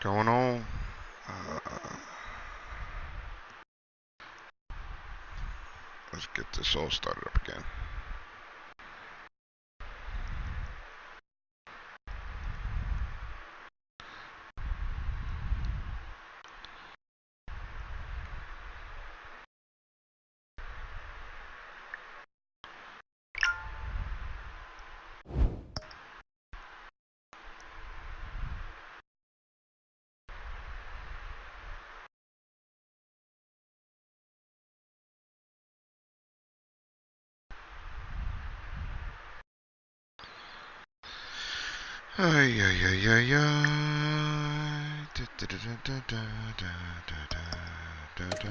going on? Uh, let's get this all started up again. Ay, ay, ay, ay, ay. Da, da, da, da, da, da, da, da, da.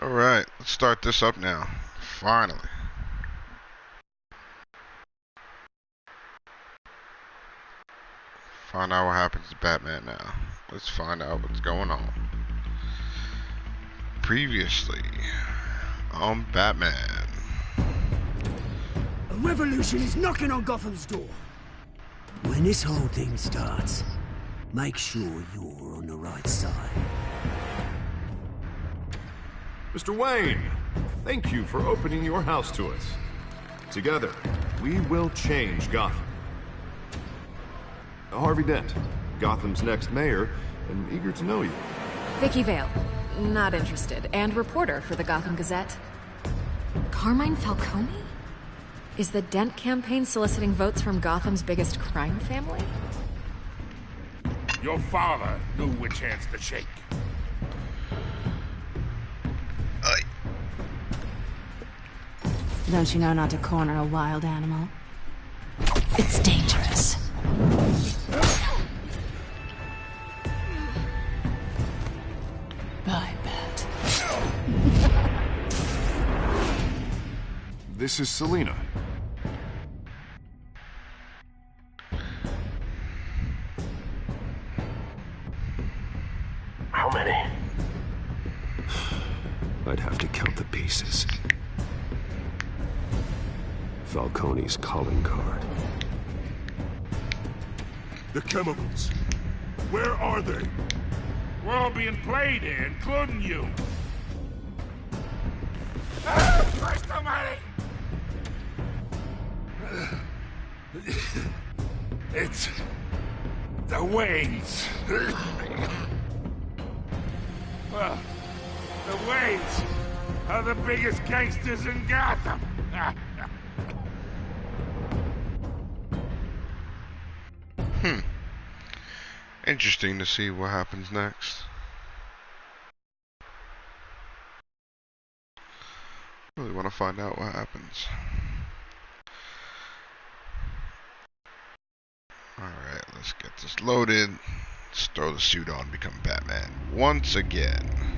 Alright, let's start this up now. Finally. Find out what happens to Batman now. Let's find out what's going on. Previously on Batman. A revolution is knocking on Gotham's door. When this whole thing starts, make sure you're on the right side. Mr. Wayne, thank you for opening your house to us. Together, we will change Gotham. Harvey Dent, Gotham's next mayor, and eager to know you. Vicky Vale, not interested, and reporter for the Gotham Gazette. Carmine Falcone? Is the Dent campaign soliciting votes from Gotham's biggest crime family? Your father knew which hands to shake. Don't you know not to corner a wild animal? It's dangerous. Bye, Bat. This is Selina. How many? I'd have to count the pieces. Falcone's calling card. The chemicals. Where are they? We're all being played here, including you. Christ almighty! It's the Waynes. Well, the Waynes are the biggest gangsters in Gotham. Interesting to see what happens next. Really want to find out what happens. Alright, let's get this loaded. Let's throw the suit on and become Batman once again.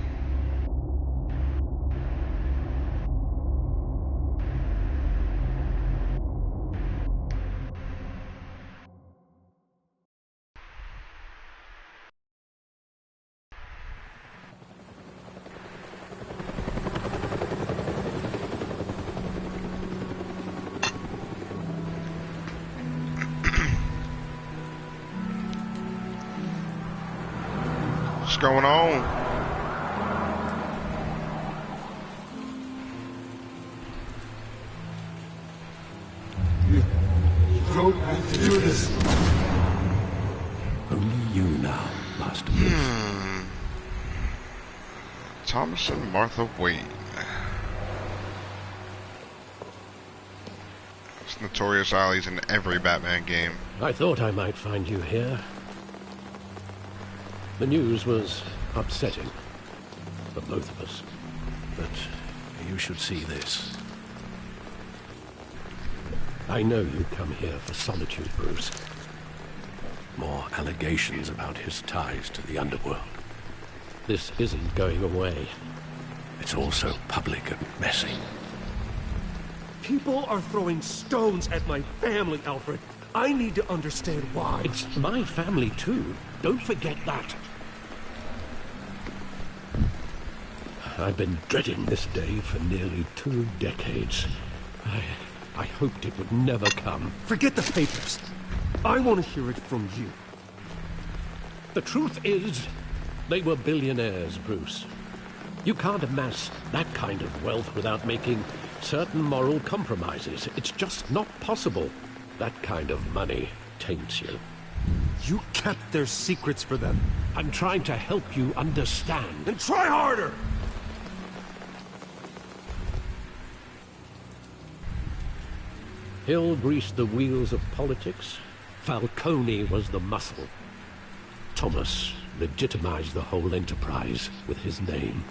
What's going on? You don't have to do this. Only you now, Master Bruce. Thomas and Martha Wayne. It's notorious alleys in every Batman game. I thought I might find you here. The news was upsetting for both of us. But you should see this. I know you come here for solitude, Bruce. More allegations about his ties to the underworld. This isn't going away. It's also public and messy. People are throwing stones at my family, Alfred. I need to understand why. It's my family, too. Don't forget that. I've been dreading this day for nearly 2 decades. I hoped it would never come. Forget the papers. I want to hear it from you. The truth is, they were billionaires, Bruce. You can't amass that kind of wealth without making certain moral compromises. It's just not possible. That kind of money taints you. You kept their secrets for them. I'm trying to help you understand. Then try harder! Hill greased the wheels of politics. Falcone was the muscle. Thomas legitimized the whole enterprise with his name.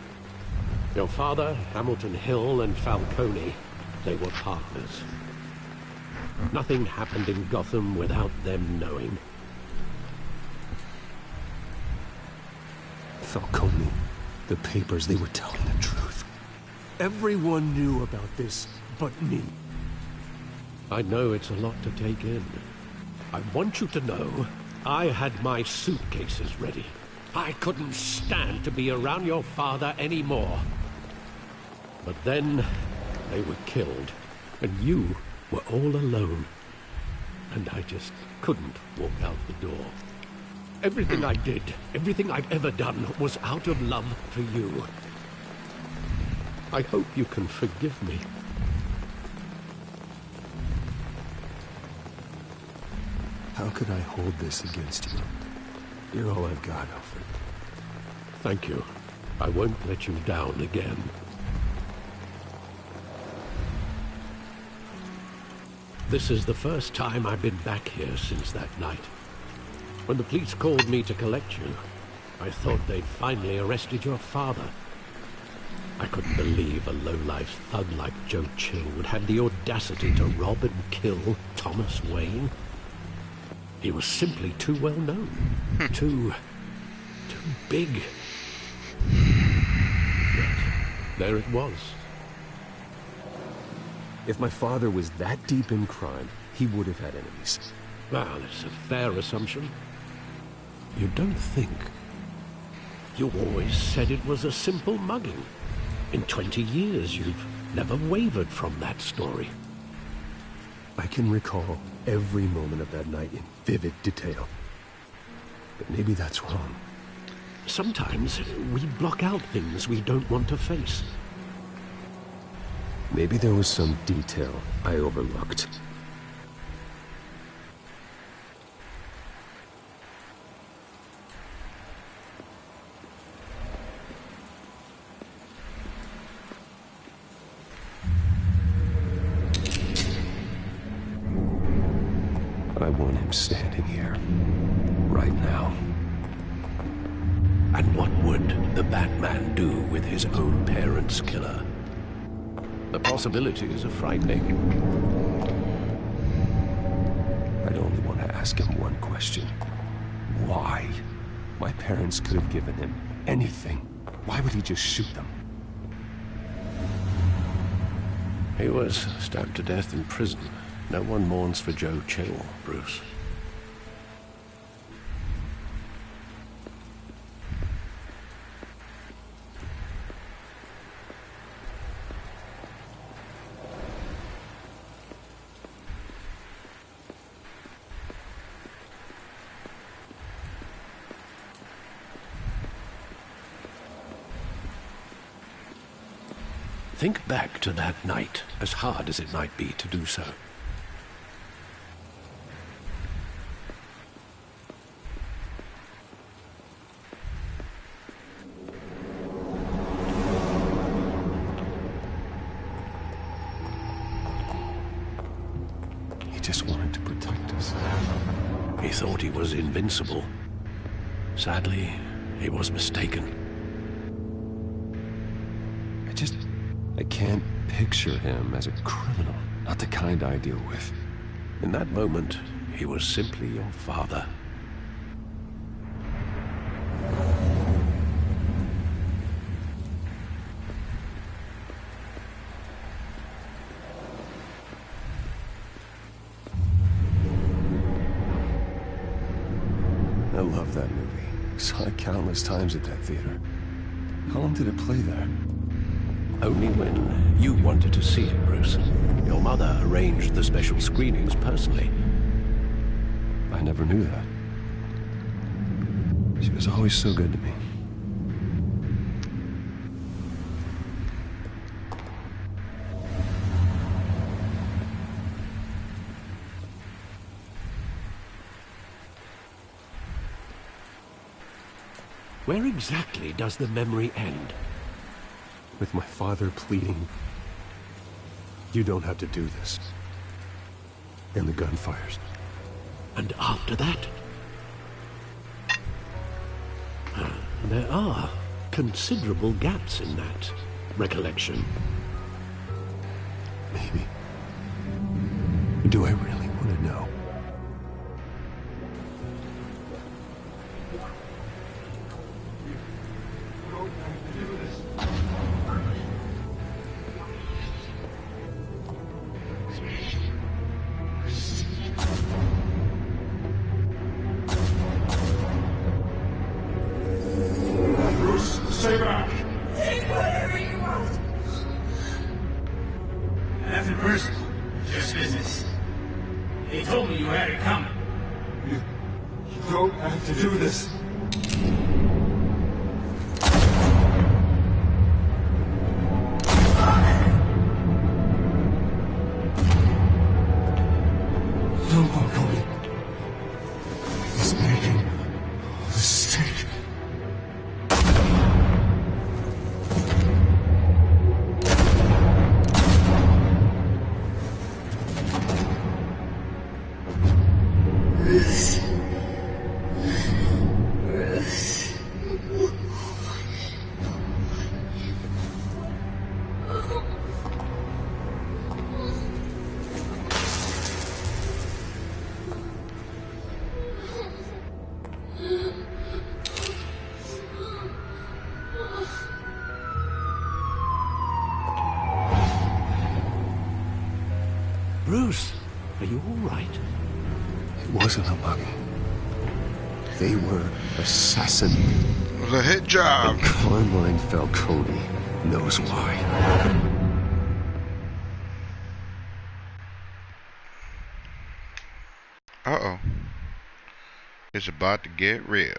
Your father, Hamilton Hill, and Falcone, they were partners. Nothing happened in Gotham without them knowing. Falcone, the papers, they were telling the truth. Everyone knew about this but me. I know it's a lot to take in. I want you to know I had my suitcases ready. I couldn't stand to be around your father anymore. But then they were killed, and you were all alone. And I just couldn't walk out the door. Everything I did, everything I've ever done, was out of love for you. I hope you can forgive me. How could I hold this against you? You're all I've got, Alfred. Thank you. I won't let you down again. This is the first time I've been back here since that night. When the police called me to collect you, I thought they'd finally arrested your father. I couldn't believe a low-life thug like Joe Chill would have the audacity to rob and kill Thomas Wayne. He was simply too well known. too big. Yet, there it was. If my father was that deep in crime, he would have had enemies. Well, it's a fair assumption. You don't think? You always said it was a simple mugging. In 20 years, you've never wavered from that story. I can recall every moment of that night in vivid detail. But maybe that's wrong. Sometimes we block out things we don't want to face. Maybe there was some detail I overlooked. I want him standing here, right now. And what would the Batman do with his own parents' killer? The possibilities are frightening. I'd only want to ask him one question. Why? My parents could have given him anything. Why would he just shoot them? He was stabbed to death in prison. No one mourns for Joe Chill, Bruce. Think back to that night, as hard as it might be to do so. thought he was invincible. Sadly, he was mistaken. I can't picture him as a criminal. Not the kind I deal with. In that moment, he was simply your father. I love that movie. Saw it countless times at that theater. How long did it play there? Only when you wanted to see it, Bruce. Your mother arranged the special screenings personally. I never knew that. She was always so good to me. Where exactly does the memory end? With my father pleading, "You don't have to do this." And the gun fires. And after that? There are considerable gaps in that recollection. Maybe. Do I really want to know? Stay back! Take whatever you want. Nothing personal, just business. They told me you had it coming. You don't have to do this. No, Falcone. He's making a mistake. Bruce, are you all right? It wasn't a muggy. They were assassins. It was a hit job. And Carmine Falcone knows why. Uh-oh. It's about to get real.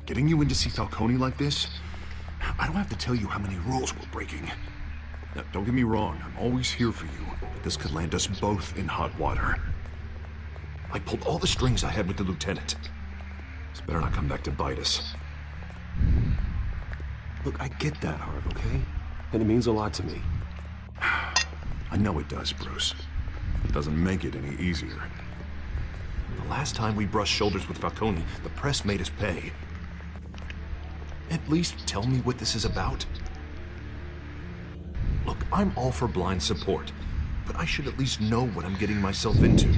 Getting you in to see Falcone like this? I don't have to tell you how many rules we're breaking. Now, don't get me wrong, I'm always here for you, but this could land us both in hot water. I pulled all the strings I had with the lieutenant. This better not come back to bite us. Look, I get that, Harv, okay? And it means a lot to me. I know it does, Bruce. It doesn't make it any easier. The last time we brushed shoulders with Falcone, the press made us pay. At least tell me what this is about. Look, I'm all for blind support, but I should at least know what I'm getting myself into.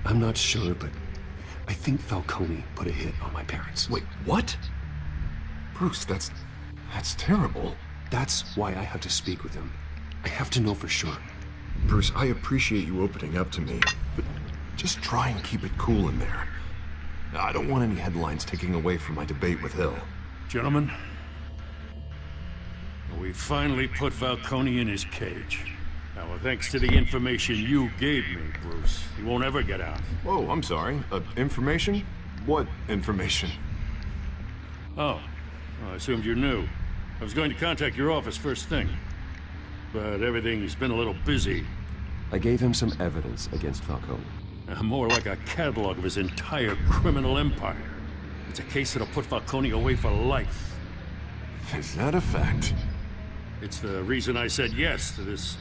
I'm not sure, but I think Falcone put a hit on my parents. Wait, what? Bruce, that's terrible. That's why I have to speak with him. I have to know for sure. Bruce, I appreciate you opening up to me, but just try and keep it cool in there. I don't want any headlines taking away from my debate with Hill. Gentlemen, We finally put Falcone in his cage. Now, well, thanks to the information you gave me, Bruce, he won't ever get out. Oh, I'm sorry. Information? What information? Oh, well, I assumed you knew. I was going to contact your office first thing. But everything's been a little busy. I gave him some evidence against Falcone. More like a catalog of his entire criminal empire. It's a case that'll put Falcone away for life. Is that a fact? It's the reason I said yes to this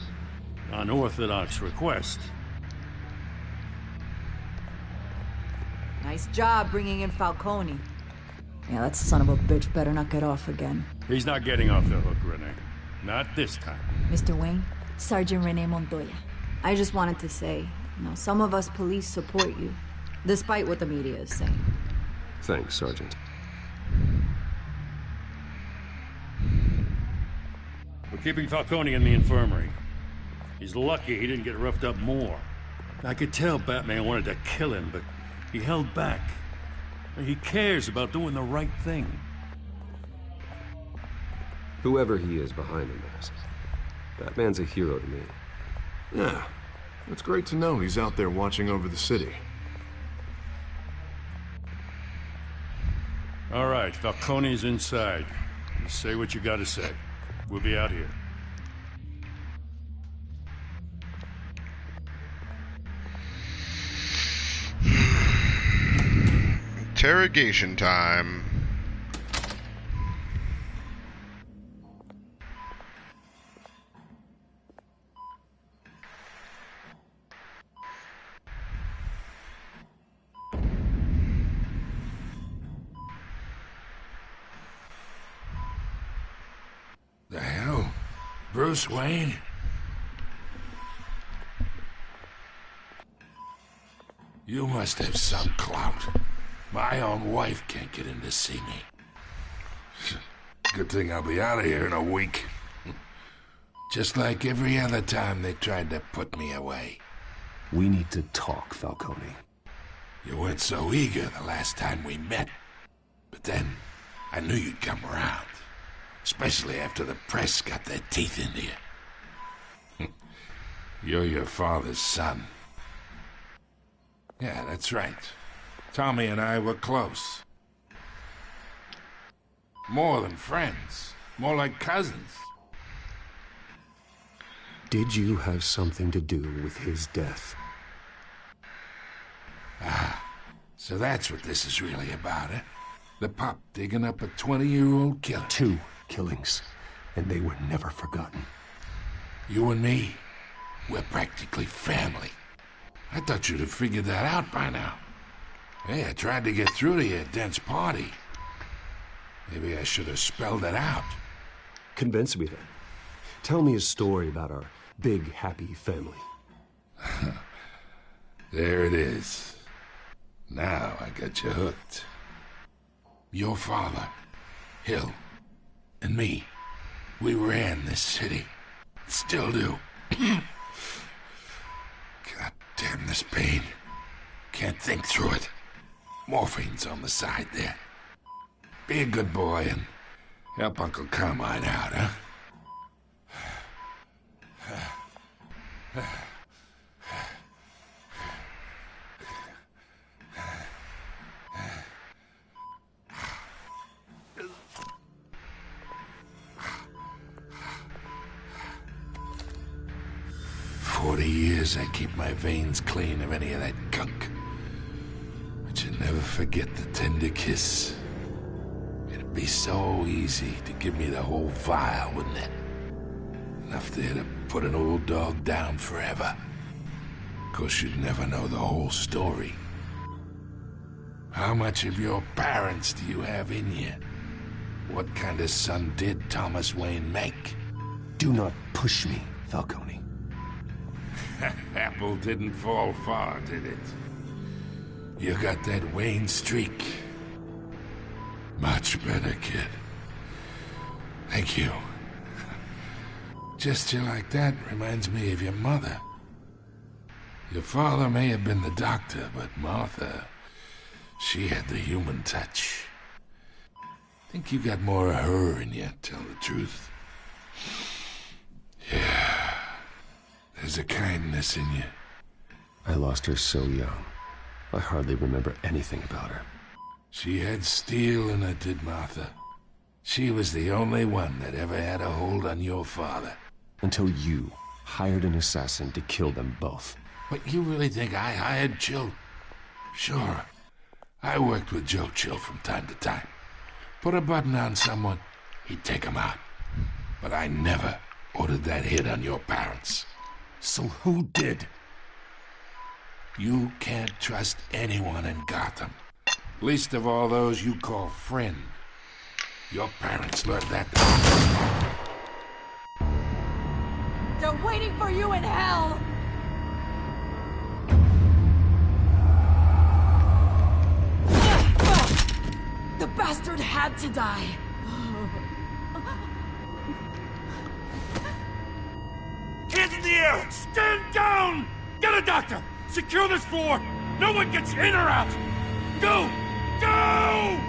unorthodox request. Nice job bringing in Falcone. Yeah, that son of a bitch better not get off again. He's not getting off the hook, Renee. Not this time. Mr. Wayne, Sergeant Renee Montoya. I just wanted to say, some of us police support you, despite what the media is saying. Thanks, Sergeant. We're keeping Falcone in the infirmary. He's lucky he didn't get roughed up more. I could tell Batman wanted to kill him, but he held back. He cares about doing the right thing. Whoever he is behind the mask, Batman's a hero to me. Yeah, it's great to know he's out there watching over the city. All right, Falcone's inside. You say what you gotta say. We'll be out here. Interrogation time. The hell? Bruce Wayne? You must have some clout. My own wife can't get in to see me. Good thing I'll be out of here in a week. Just like every other time they tried to put me away. We need to talk, Falcone. You weren't so eager the last time we met. But then, I knew you'd come around. Especially after the press got their teeth into you. You're your father's son. Yeah, that's right. Tommy and I were close. More than friends. More like cousins. Did you have something to do with his death? Ah, so that's what this is really about, eh? The pup digging up a 20-year-old killer. 2 killings, and they were never forgotten. You and me, we're practically family. I thought you'd have figured that out by now. Hey, I tried to get through to your dense party. Maybe I should have spelled it out. Convince me then. Tell me a story about our big, happy family. There it is. Now I got you hooked. Your father, Hill, and me, we ran this city. Still do. God damn this pain. Can't think through it. Morphine's on the side there. Be a good boy and help Uncle Carmine out, huh? 40 years I keep my veins clean of any of that gunk. But you never forget the tender kiss. It'd be so easy to give me the whole vial, wouldn't it? Enough there to put an old dog down forever. Of course, you'd never know the whole story. How much of your parents do you have in you? What kind of son did Thomas Wayne make? Do not push me, Falcone. Apple didn't fall far, did it? You got that Wayne streak. Much better, kid. Thank you. Gesture like that reminds me of your mother. Your father may have been the doctor, but Martha, she had the human touch. Think you got more of her in you, tell the truth. Yeah. There's a kindness in you. I lost her so young. I hardly remember anything about her. She had steel in her, did Martha. She was the only one that ever had a hold on your father. Until you hired an assassin to kill them both. But you really think I hired Chill? Sure. I worked with Joe Chill from time to time. Put a button on someone, he'd take him out. But I never ordered that hit on your parents. So who did? You can't trust anyone in Gotham. Least of all those you call friend. Your parents learned that. They're waiting for you in hell! The bastard had to die. Hands in the air! Stand down! Get a doctor! Secure this floor! No one gets in or out! Go! Go!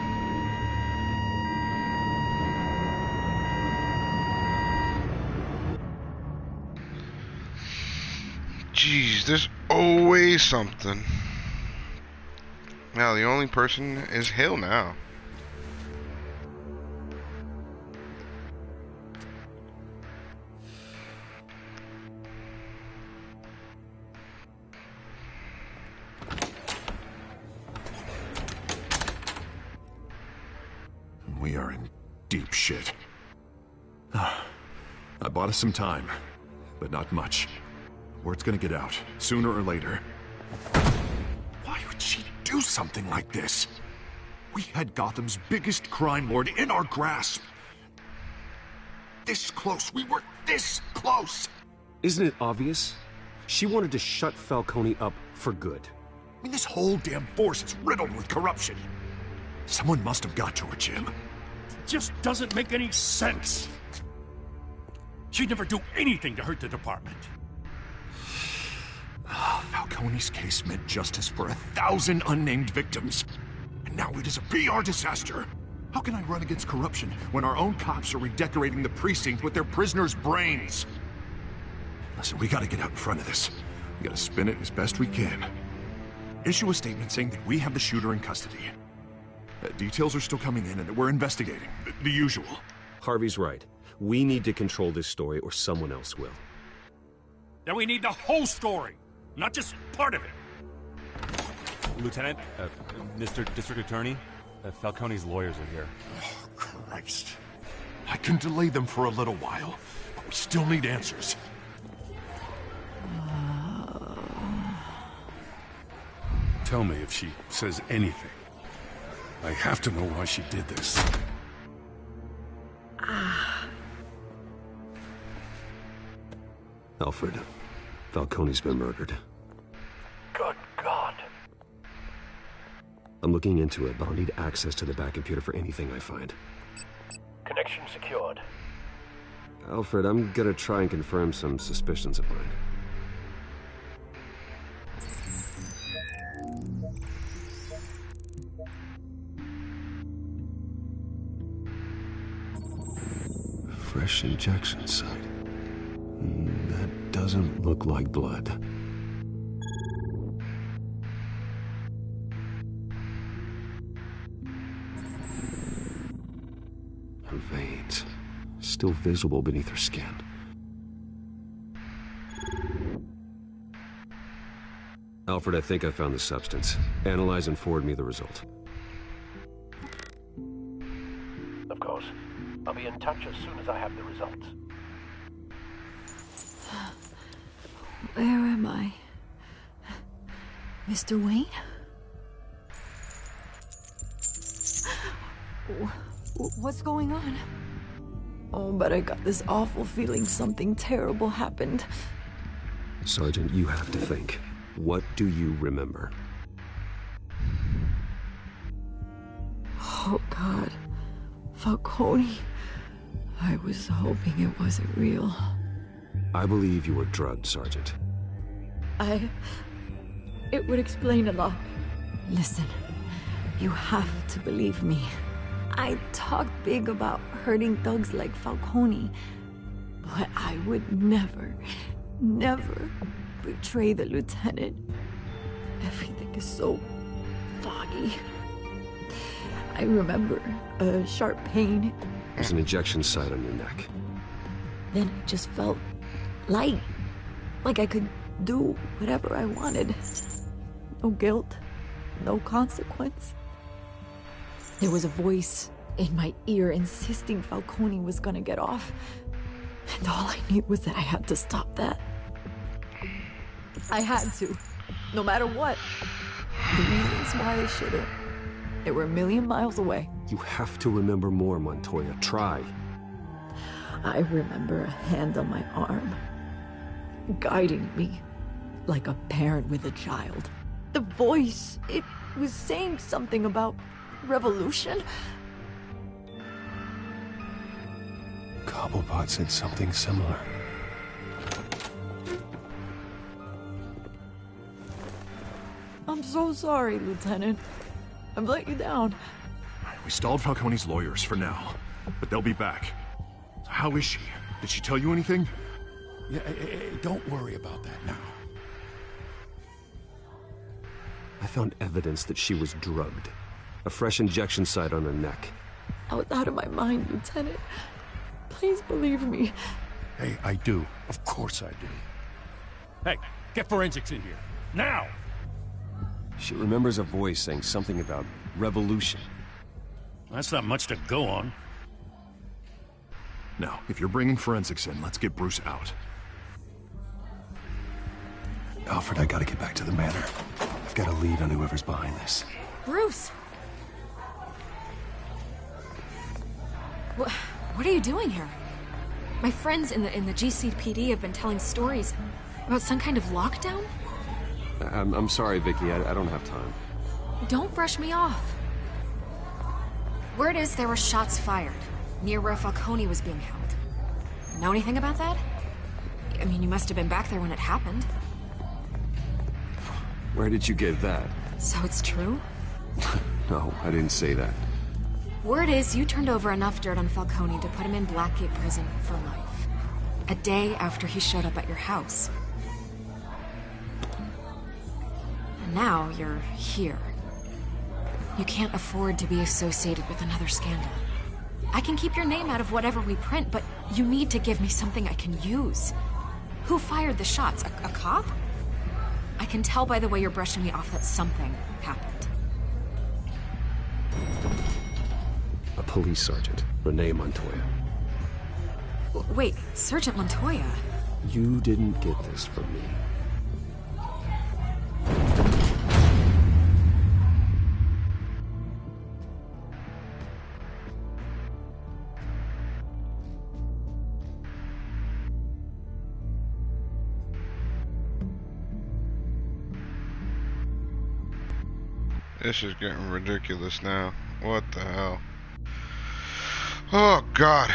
Jeez, there's always something. Now the only person is Hill now. We are in deep shit. I bought us some time, but not much. Word's gonna get out, sooner or later. Why would she do something like this? We had Gotham's biggest crime lord in our grasp. This close, we were this close! Isn't it obvious? She wanted to shut Falcone up for good. I mean, this whole damn force is riddled with corruption. Someone must have got to her, Jim. It just doesn't make any sense. She'd never do anything to hurt the department. Falcone's case meant justice for 1,000 unnamed victims. And now it is a PR disaster. How can I run against corruption when our own cops are redecorating the precinct with their prisoners' brains? Listen, we gotta get out in front of this. We gotta spin it as best we can. Issue a statement saying that we have the shooter in custody. Details are still coming in and that we're investigating. The usual. Harvey's right. We need to control this story or someone else will. Then we need the whole story, not just part of it. Lieutenant, Mr. District Attorney, Falcone's lawyers are here. Oh, Christ. I can delay them for a little while, but we still need answers. Tell me if she says anything. I have to know why she did this. Alfred, Falcone's been murdered. Good God. I'm looking into it, but I'll need access to the back computer for anything I find. Connection secured. Alfred, I'm gonna try and confirm some suspicions of mine. Fresh injection site. That doesn't look like blood. Her veins, still visible beneath her skin. Alfred, I think I found the substance. Analyze and forward me the result. Of course. I'll be in touch as soon as I have the results. Where am I? Mr. Wayne? What's going on? Oh, but I got this awful feeling something terrible happened. Sergeant, you have to think. What do you remember? Oh, God. Falcone. I was hoping it wasn't real. I believe you were drugged, Sergeant. It would explain a lot. Listen, you have to believe me. I talked big about hurting thugs like Falcone. But I would never, never betray the lieutenant. Everything is so foggy. I remember a sharp pain. There's an injection site on your neck. Then it just felt light. Like I could do whatever I wanted. No guilt, no consequence. There was a voice in my ear insisting Falcone was gonna get off. And all I knew was that I had to stop that. I had to, no matter what. The reasons why I shouldn't, they were a million miles away. You have to remember more, Montoya. Try. I remember a hand on my arm, guiding me like a parent with a child. The voice, it was saying something about revolution. Cobblepot said something similar. I'm so sorry, Lieutenant. I've let you down. We stalled Falcone's lawyers for now, but they'll be back. How is she? Did she tell you anything? Yeah, don't worry about that now. I found evidence that she was drugged. A fresh injection site on her neck. I was out of my mind, Lieutenant. Please believe me. Hey, I do. Of course I do. Hey, get forensics in here. Now! She remembers a voice saying something about revolution. That's not much to go on. Now, if you're bringing forensics in, let's get Bruce out. Alfred, I gotta get back to the manor. I've got a lead on whoever's behind this. Bruce! What are you doing here? My friends in the GCPD have been telling stories about some kind of lockdown? I'm sorry, Vicky. I don't have time. Don't brush me off. Word is there were shots fired near where Falcone was being held. Know anything about that? I mean, you must have been back there when it happened. Where did you get that? So it's true? No, I didn't say that. Word is you turned over enough dirt on Falcone to put him in Blackgate Prison for life. A day after he showed up at your house. And now you're here. You can't afford to be associated with another scandal. I can keep your name out of whatever we print, but you need to give me something I can use. Who fired the shots? A cop? I can tell by the way you're brushing me off that something happened. A police sergeant, Renee Montoya. Wait, Sergeant Montoya? You didn't get this from me. This is getting ridiculous now. What the hell? Oh, God.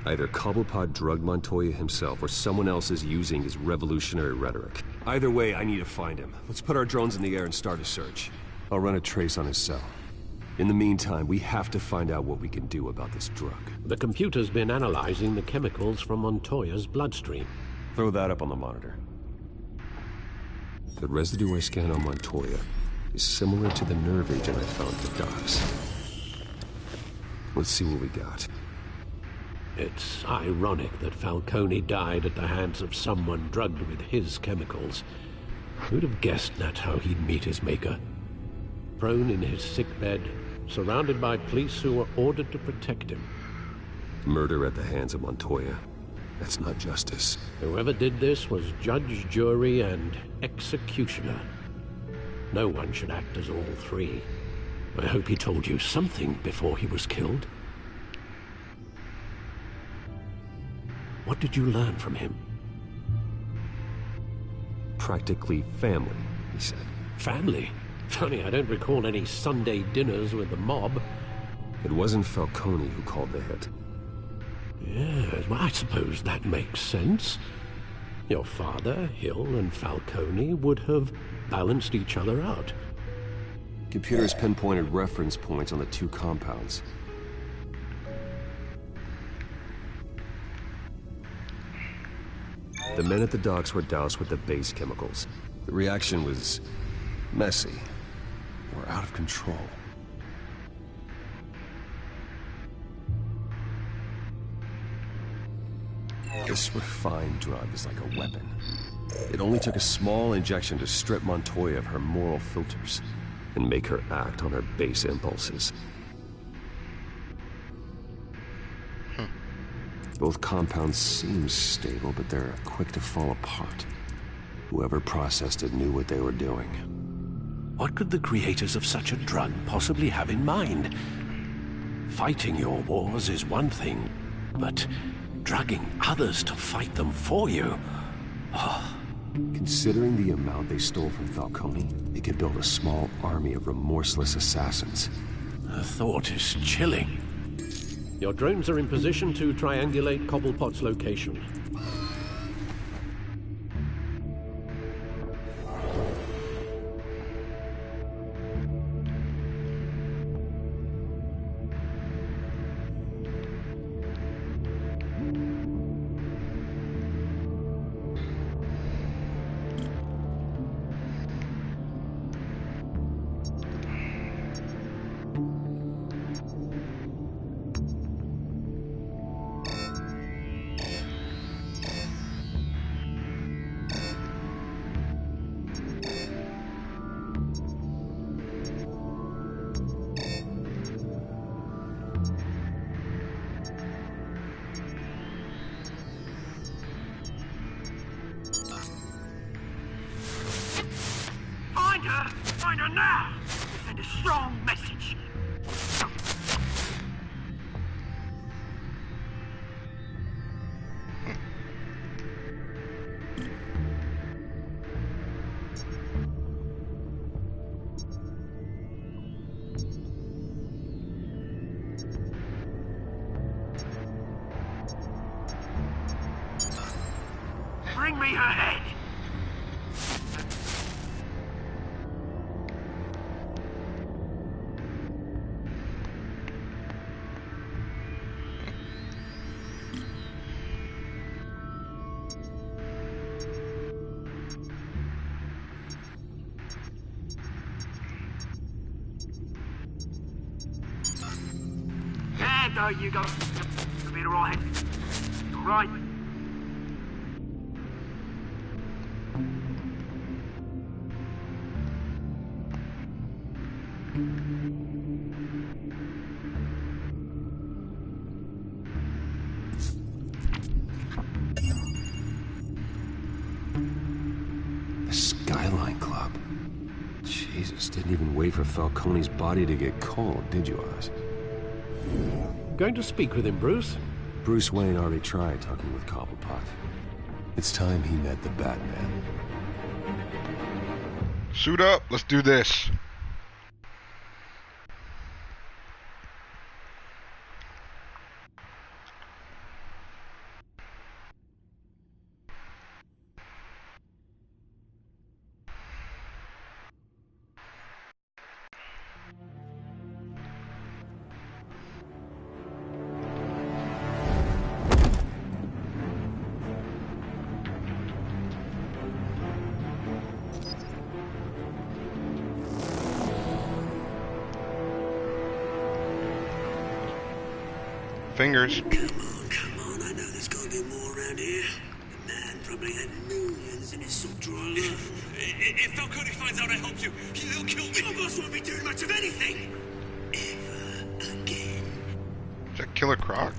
Either Cobblepot drugged Montoya himself, or someone else is using his revolutionary rhetoric. Either way, I need to find him. Let's put our drones in the air and start a search. I'll run a trace on his cell. In the meantime, we have to find out what we can do about this drug. The computer's been analyzing the chemicals from Montoya's bloodstream. Throw that up on the monitor. The residue I scanned on Montoya is similar to the nerve agent I found at the docks. Let's see what we got. It's ironic that Falcone died at the hands of someone drugged with his chemicals. Who'd have guessed that's how he'd meet his maker? Prone in his sickbed, surrounded by police who were ordered to protect him. Murder at the hands of Montoya. That's not justice. Whoever did this was judge, jury, and executioner. No one should act as all three. I hope he told you something before he was killed. What did you learn from him? Practically family, he said. Family? Funny, I don't recall any Sunday dinners with the mob. It wasn't Falcone who called the hit. Yes, well, I suppose that makes sense. Your father, Hill, and Falcone would have balanced each other out. Computers pinpointed reference points on the two compounds. The men at the docks were doused with the base chemicals. The reaction was messy, or out of control. This refined drug is like a weapon. It only took a small injection to strip Montoya of her moral filters and make her act on her base impulses. Both compounds seem stable, but they're quick to fall apart. Whoever processed it knew what they were doing. What could the creators of such a drug possibly have in mind? Fighting your wars is one thing, but drugging others to fight them for you? Oh. Considering the amount they stole from Falcone, they could build a small army of remorseless assassins. The thought is chilling. Your drones are in position to triangulate Cobblepot's location. Find her now! Send a strong message. Bring me her head! There you go. You'll be alright. Alright. The Skyline Club. Jesus, didn't even wait for Falcone's body to get cold, did you, Oz? Going to speak with him, Bruce? Bruce Wayne already tried talking with Cobblepot. It's time he met the Batman. Suit up, let's do this. Fingers. Come on, I know there's gotta be more around here. The man probably had millions in his sub-drawer alone. If Falcone finds out I helped you, he'll kill me. Your boss won't be doing much of anything. Ever again. Is that Killer Croc?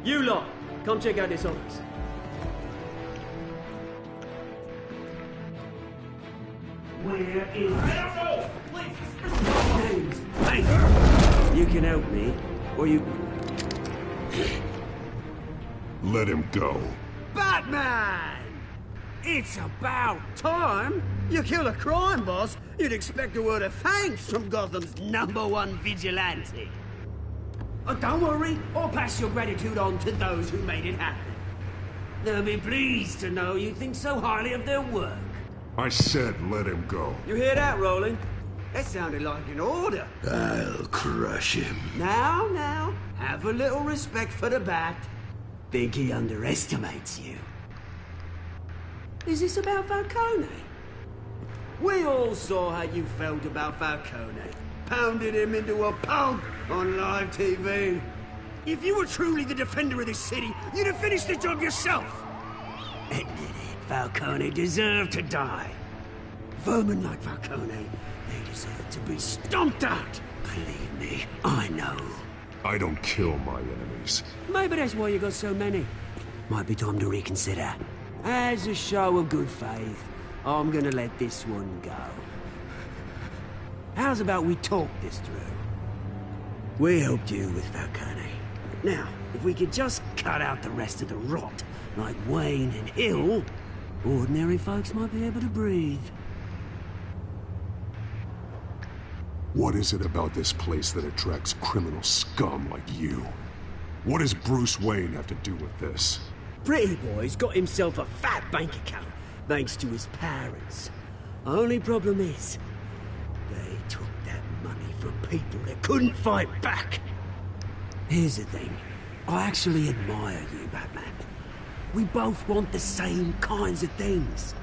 You lot, come check out this office. Where is James? Hey, you can help me. Or you... Let him go. Batman! It's about time. You kill a crime boss, you'd expect a word of thanks from Gotham's #1 vigilante. Oh, don't worry, I'll pass your gratitude on to those who made it happen. They'll be pleased to know you think so highly of their work. I said let him go. You hear that, Roland? That sounded like an order. I'll crush him. Now, have a little respect for the Bat. Think he underestimates you. Is this about Falcone? We all saw how you felt about Falcone. Pounded him into a pulp on live TV. If you were truly the defender of this city, you'd have finished the job yourself. Admit it, Falcone deserved to die. Vermin like Falcone, they deserve to be stomped out. Believe me, I know. I don't kill my enemies. Maybe that's why you got so many. Might be time to reconsider. As a show of good faith, I'm gonna let this one go. How's about we talk this through? We helped you with Falcone. Now, if we could just cut out the rest of the rot, like Wayne and Hill, ordinary folks might be able to breathe. What is it about this place that attracts criminal scum like you? What does Bruce Wayne have to do with this? Pretty boy's got himself a fat bank account, thanks to his parents. Only problem is, they took that money from people that couldn't fight back. Here's the thing. I actually admire you, Batman. We both want the same kinds of things.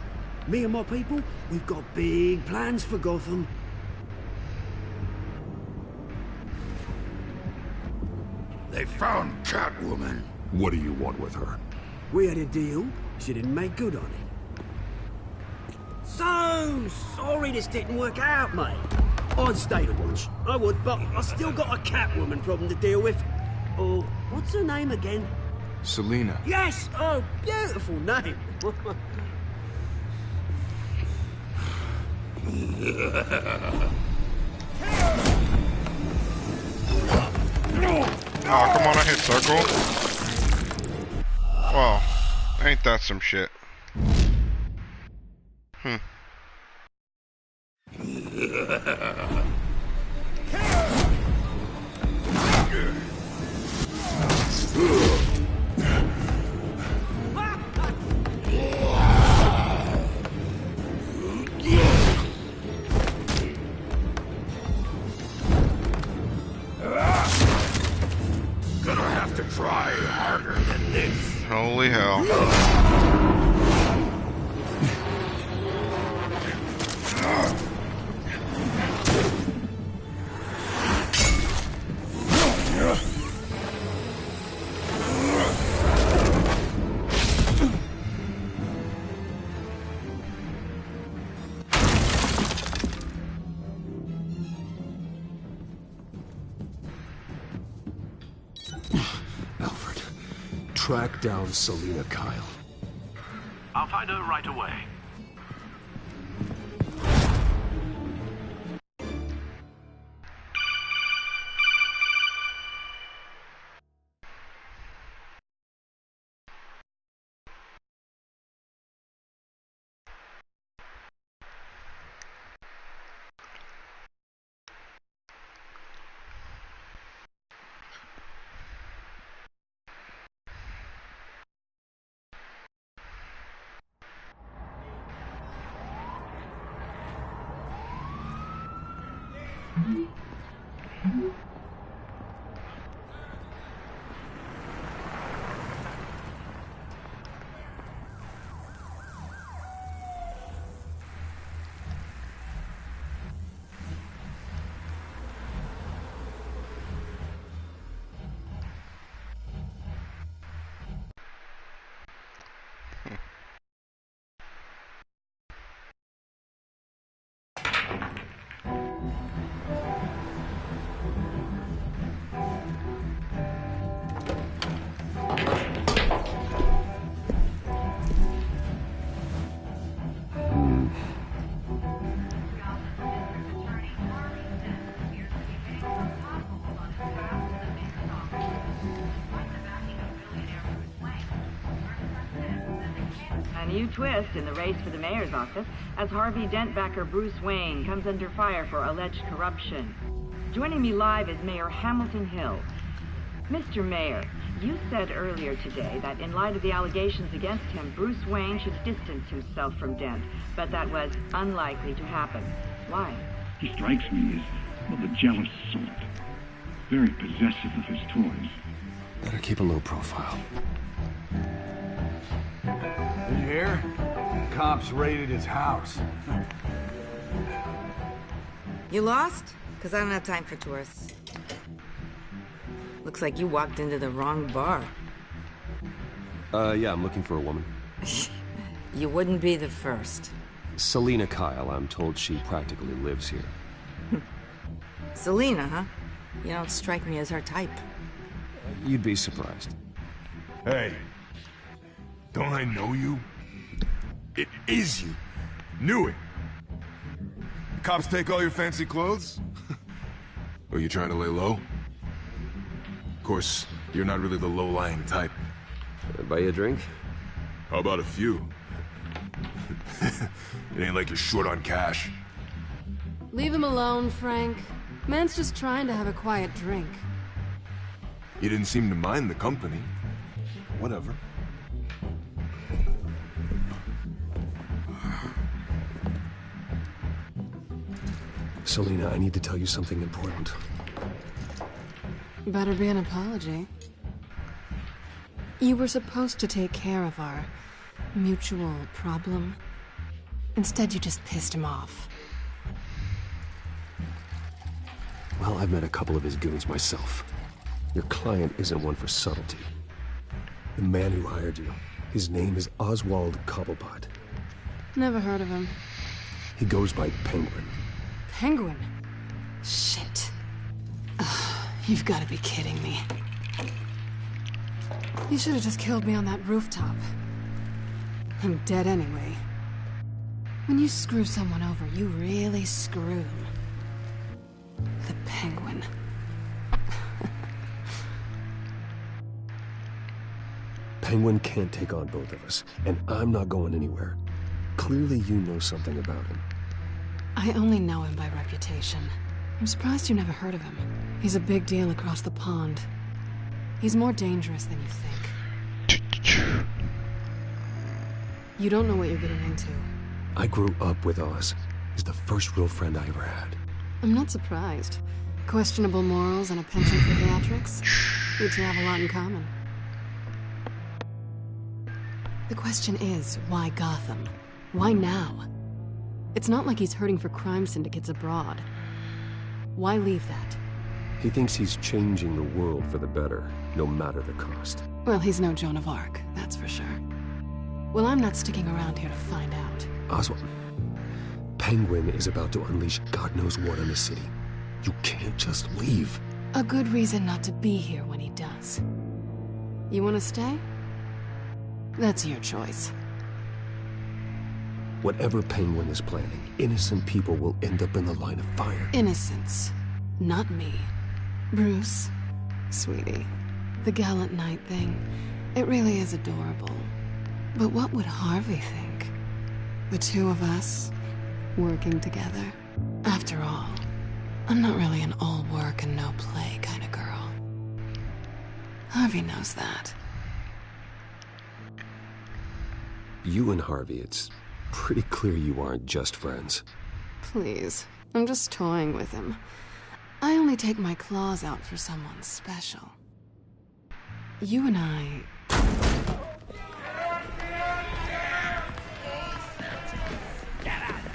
Me and my people, we've got big plans for Gotham. They found Catwoman. What do you want with her? We had a deal. She didn't make good on it. So sorry this didn't work out, mate. I'd stay to watch. I would, but I still got a Catwoman problem to deal with. Oh, what's her name again? Selina. Yes! Oh, beautiful name. Oh, come on, I hit circle. Well, ain't that some shit? Gonna have to try harder than this. Holy hell. Alfred, track down Selina Kyle. I'll find her right away. A new twist in the race for the mayor's office as Harvey Dent backer Bruce Wayne comes under fire for alleged corruption. Joining me live is Mayor Hamilton Hill. Mr. Mayor, you said earlier today that in light of the allegations against him, Bruce Wayne should distance himself from Dent, but that was unlikely to happen. Why? He strikes me as, well, the jealous sort. Very possessive of his toys. Better keep a low profile. Did you hear? The cops raided his house. You lost? Because I don't have time for tourists. Looks like you walked into the wrong bar. Yeah, I'm looking for a woman. You wouldn't be the first. Selina Kyle, I'm told she practically lives here. Selina, huh? You don't strike me as her type. You'd be surprised. Hey, don't I know you? It is you. Knew it. Cops take all your fancy clothes? Are you trying to lay low? Of course, you're not really the low-lying type. Buy you a drink? How about a few? It ain't like you're short on cash. Leave him alone, Frank. Man's just trying to have a quiet drink. You didn't seem to mind the company. Whatever. Selina, I need to tell you something important. Better be an apology. You were supposed to take care of our mutual problem. Instead, you just pissed him off. Well, I've met a couple of his goons myself. Your client isn't one for subtlety. The man who hired you, his name is Oswald Cobblepot. Never heard of him. He goes by Penguin. Penguin? Shit. Ugh, you've got to be kidding me. You should have just killed me on that rooftop. I'm dead anyway. When you screw someone over, you really screw them. The Penguin. Penguin can't take on both of us, and I'm not going anywhere. Clearly you know something about him. I only know him by reputation. I'm surprised you never heard of him. He's a big deal across the pond. He's more dangerous than you think. You don't know what you're getting into. I grew up with Oz. He's the first real friend I ever had. I'm not surprised. Questionable morals and a penchant for theatrics. We two have a lot in common. The question is, why Gotham? Why now? It's not like he's hurting for crime syndicates abroad. Why leave that? He thinks he's changing the world for the better, no matter the cost. Well, he's no Joan of Arc, that's for sure. Well, I'm not sticking around here to find out. Oswald, Penguin is about to unleash God knows what on the city. You can't just leave. A good reason not to be here when he does. You want to stay? That's your choice. Whatever Penguin is planning, innocent people will end up in the line of fire. Innocence. Not me. Bruce, sweetie, the gallant knight thing, it really is adorable. But what would Harvey think? The two of us, working together. After all, I'm not really an all work and no play kind of girl. Harvey knows that. You and Harvey, it's pretty clear you aren't just friends. Please, I'm just toying with him. I only take my claws out for someone special. You and I...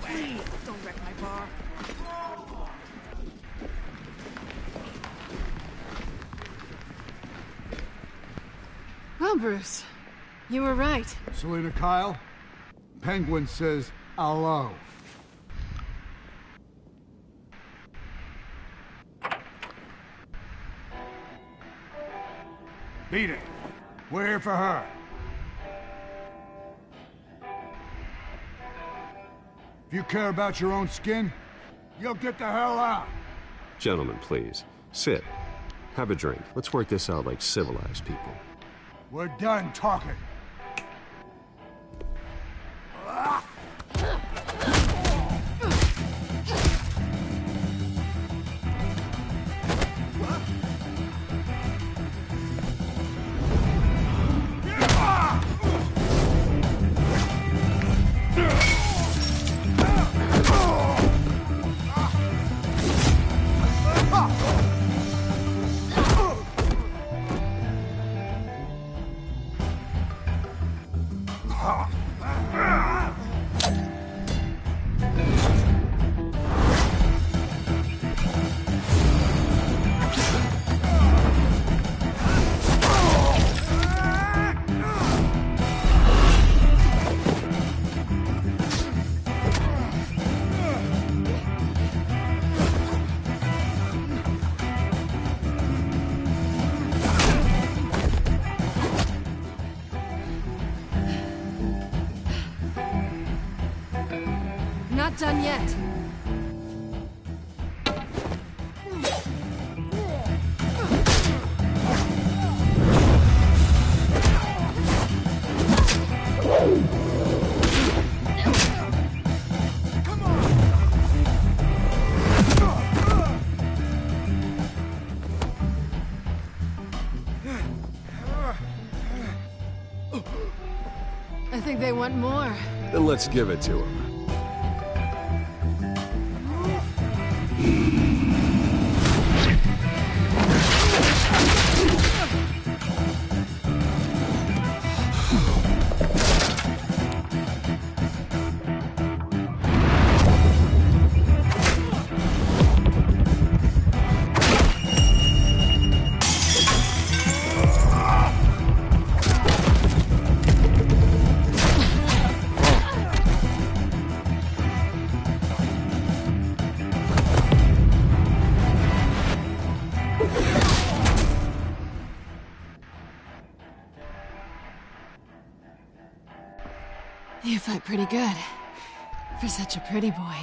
Please, don't wreck my bar. Well, Bruce, you were right. Selina Kyle, Penguin says hello. Beat it. We're here for her. If you care about your own skin, you'll get the hell out. Gentlemen, please. Sit. Have a drink. Let's work this out like civilized people. We're done talking. Not done yet. I think they want more. Then let's give it to him. You fight pretty good. For such a pretty boy.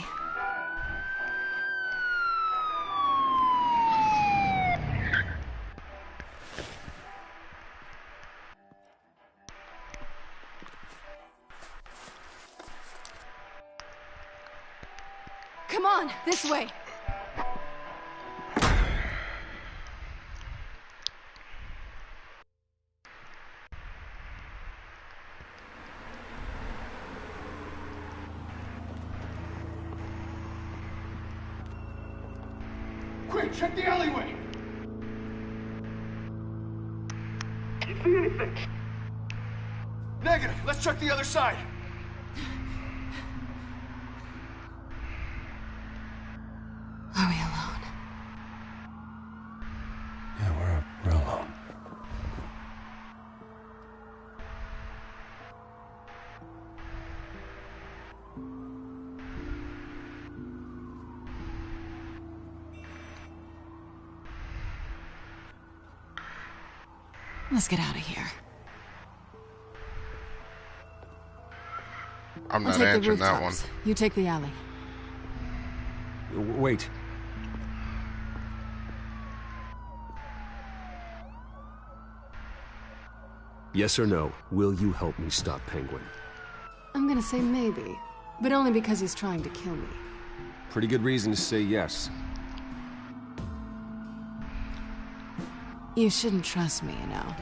Come on, this way. Quick, check the alleyway! You see anything? Negative. Let's check the other side. Are we alone? Yeah, we're alone. Let's get out of here. I'm I'll not take the answering that one. rooftops. You take the alley. Wait. Yes or no, will you help me stop Penguin? I'm gonna say maybe, but only because he's trying to kill me. Pretty good reason to say yes. You shouldn't trust me, you know.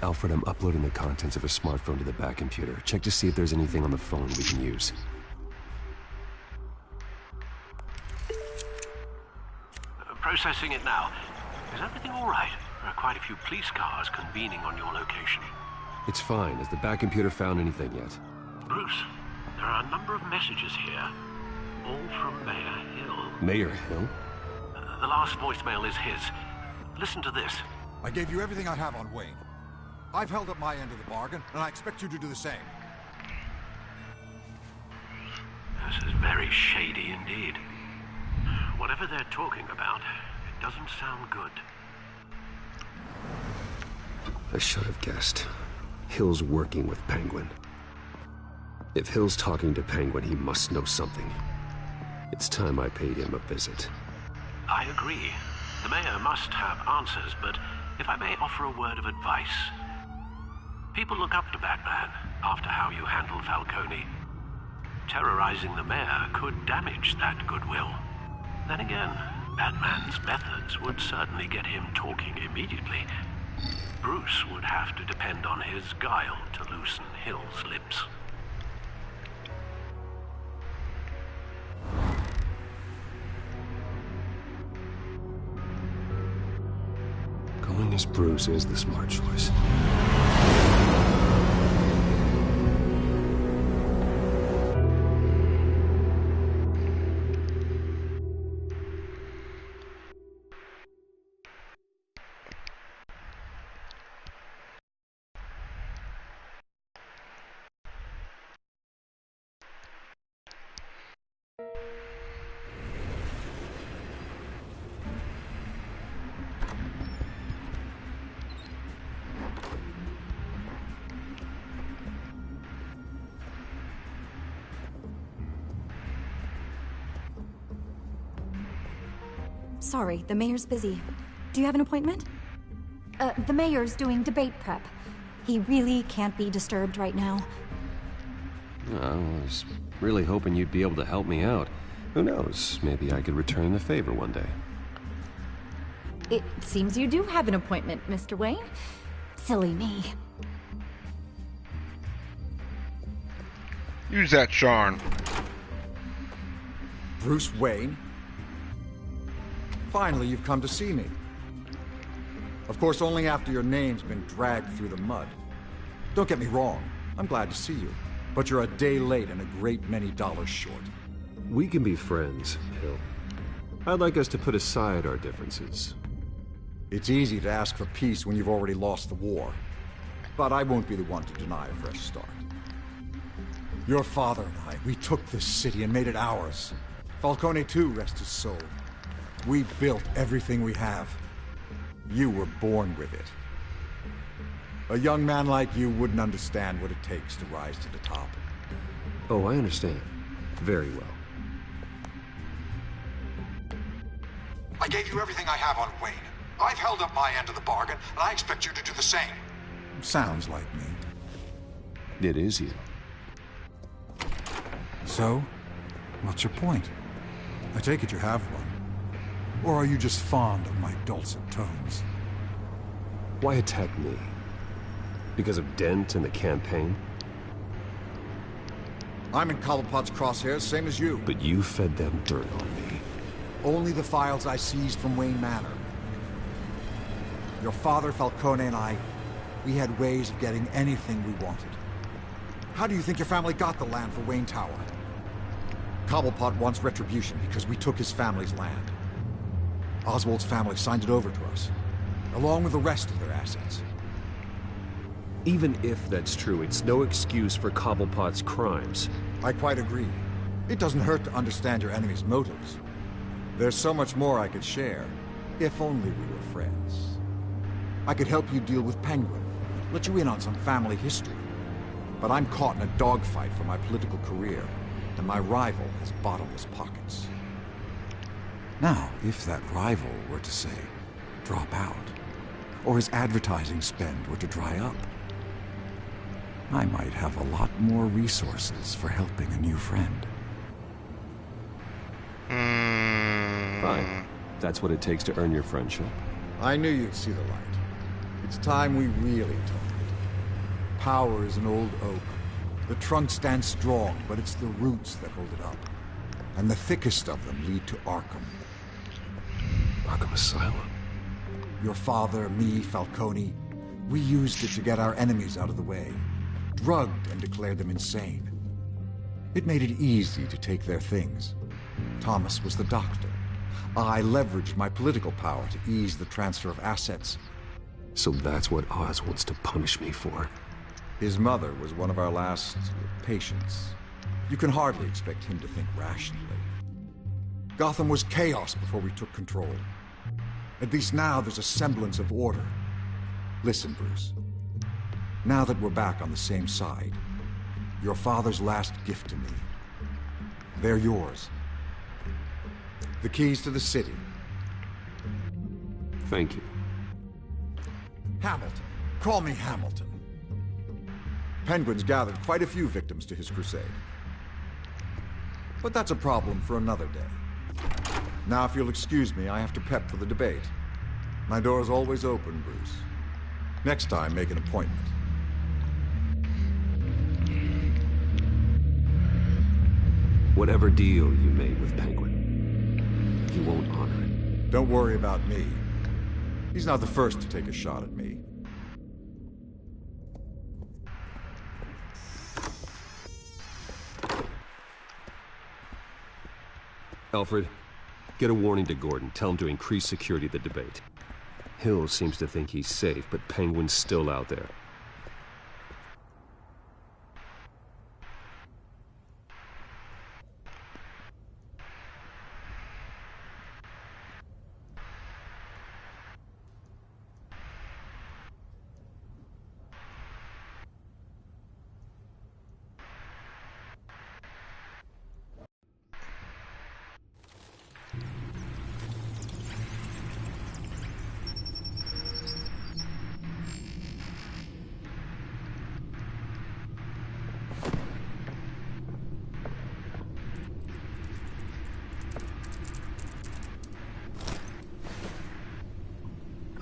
Alfred, I'm uploading the contents of a smartphone to the back computer. Check to see if there's anything on the phone we can use. Processing it now. Is everything all right? There are quite a few police cars convening on your location. It's fine. Has the back computer found anything yet? Bruce, there are a number of messages here, all from Mayor Hill. Mayor Hill? The last voicemail is his. Listen to this. I gave you everything I have on Wayne. I've held up my end of the bargain, and I expect you to do the same. This is very shady indeed. Whatever they're talking about, it doesn't sound good. I should have guessed. Hill's working with Penguin. If Hill's talking to Penguin, he must know something. It's time I paid him a visit. I agree. The mayor must have answers, but if I may offer a word of advice. People look up to Batman after how you handled Falcone. Terrorizing the mayor could damage that goodwill. Then again, Batman's methods would certainly get him talking immediately. Bruce would have to depend on his guile to loosen Hill's lips. guess Bruce is the smart choice. Sorry, the mayor's busy. Do you have an appointment? The mayor's doing debate prep. He really can't be disturbed right now. I was really hoping you'd be able to help me out. Who knows, maybe I could return the favor one day. It seems you do have an appointment, Mr. Wayne. Silly me. Use that, Sean. Bruce Wayne? Finally, you've come to see me. Of course, only after your name's been dragged through the mud. Don't get me wrong, I'm glad to see you. But you're a day late and a great many dollars short. We can be friends, Hill. I'd like us to put aside our differences. It's easy to ask for peace when you've already lost the war. But I won't be the one to deny a fresh start. Your father and I, we took this city and made it ours. Falcone too, rest his soul. We built everything we have. You were born with it. A young man like you wouldn't understand what it takes to rise to the top. Oh, I understand. Very well. I gave you everything I have on Wayne. I've held up my end of the bargain, and I expect you to do the same. Sounds like me. It is you. So, what's your point? I take it you have one. Or are you just fond of my dulcet tones? Why attack me? Because of Dent and the campaign? I'm in Cobblepot's crosshairs, same as you. But you fed them dirt on me. Only the files I seized from Wayne Manor. Your father, Falcone, and I, we had ways of getting anything we wanted. How do you think your family got the land for Wayne Tower? Cobblepot wants retribution because we took his family's land. Oswald's family signed it over to us, along with the rest of their assets. Even if that's true, it's no excuse for Cobblepot's crimes. I quite agree. It doesn't hurt to understand your enemy's motives. There's so much more I could share, if only we were friends. I could help you deal with Penguin, let you in on some family history. But I'm caught in a dogfight for my political career, and my rival has bottomless pockets. Now, if that rival were to say, drop out, or his advertising spend were to dry up, I might have a lot more resources for helping a new friend. Fine. That's what it takes to earn your friendship. I knew you'd see the light. It's time we really talked. Power is an old oak. The trunk stands strong, but it's the roots that hold it up. And the thickest of them lead to Arkham. Arkham Asylum? Your father, me, Falcone, we used it to get our enemies out of the way. Drugged and declared them insane. It made it easy to take their things. Thomas was the doctor. I leveraged my political power to ease the transfer of assets. So that's what Oz wants to punish me for. His mother was one of our last patients. You can hardly expect him to think rationally. Gotham was chaos before we took control. At least now there's a semblance of order. Listen, Bruce. Now that we're back on the same side, your father's last gift to me, they're yours. The keys to the city. Thank you. Hamilton. Call me Hamilton. Penguin's gathered quite a few victims to his crusade. But that's a problem for another day. Now, if you'll excuse me, I have to prep for the debate. My door is always open, Bruce. Next time, make an appointment. Whatever deal you made with Penguin, you won't honor it. Don't worry about me. He's not the first to take a shot at me. Alfred, get a warning to Gordon. Tell him to increase security at the debate. Hill seems to think he's safe, but Penguin's still out there.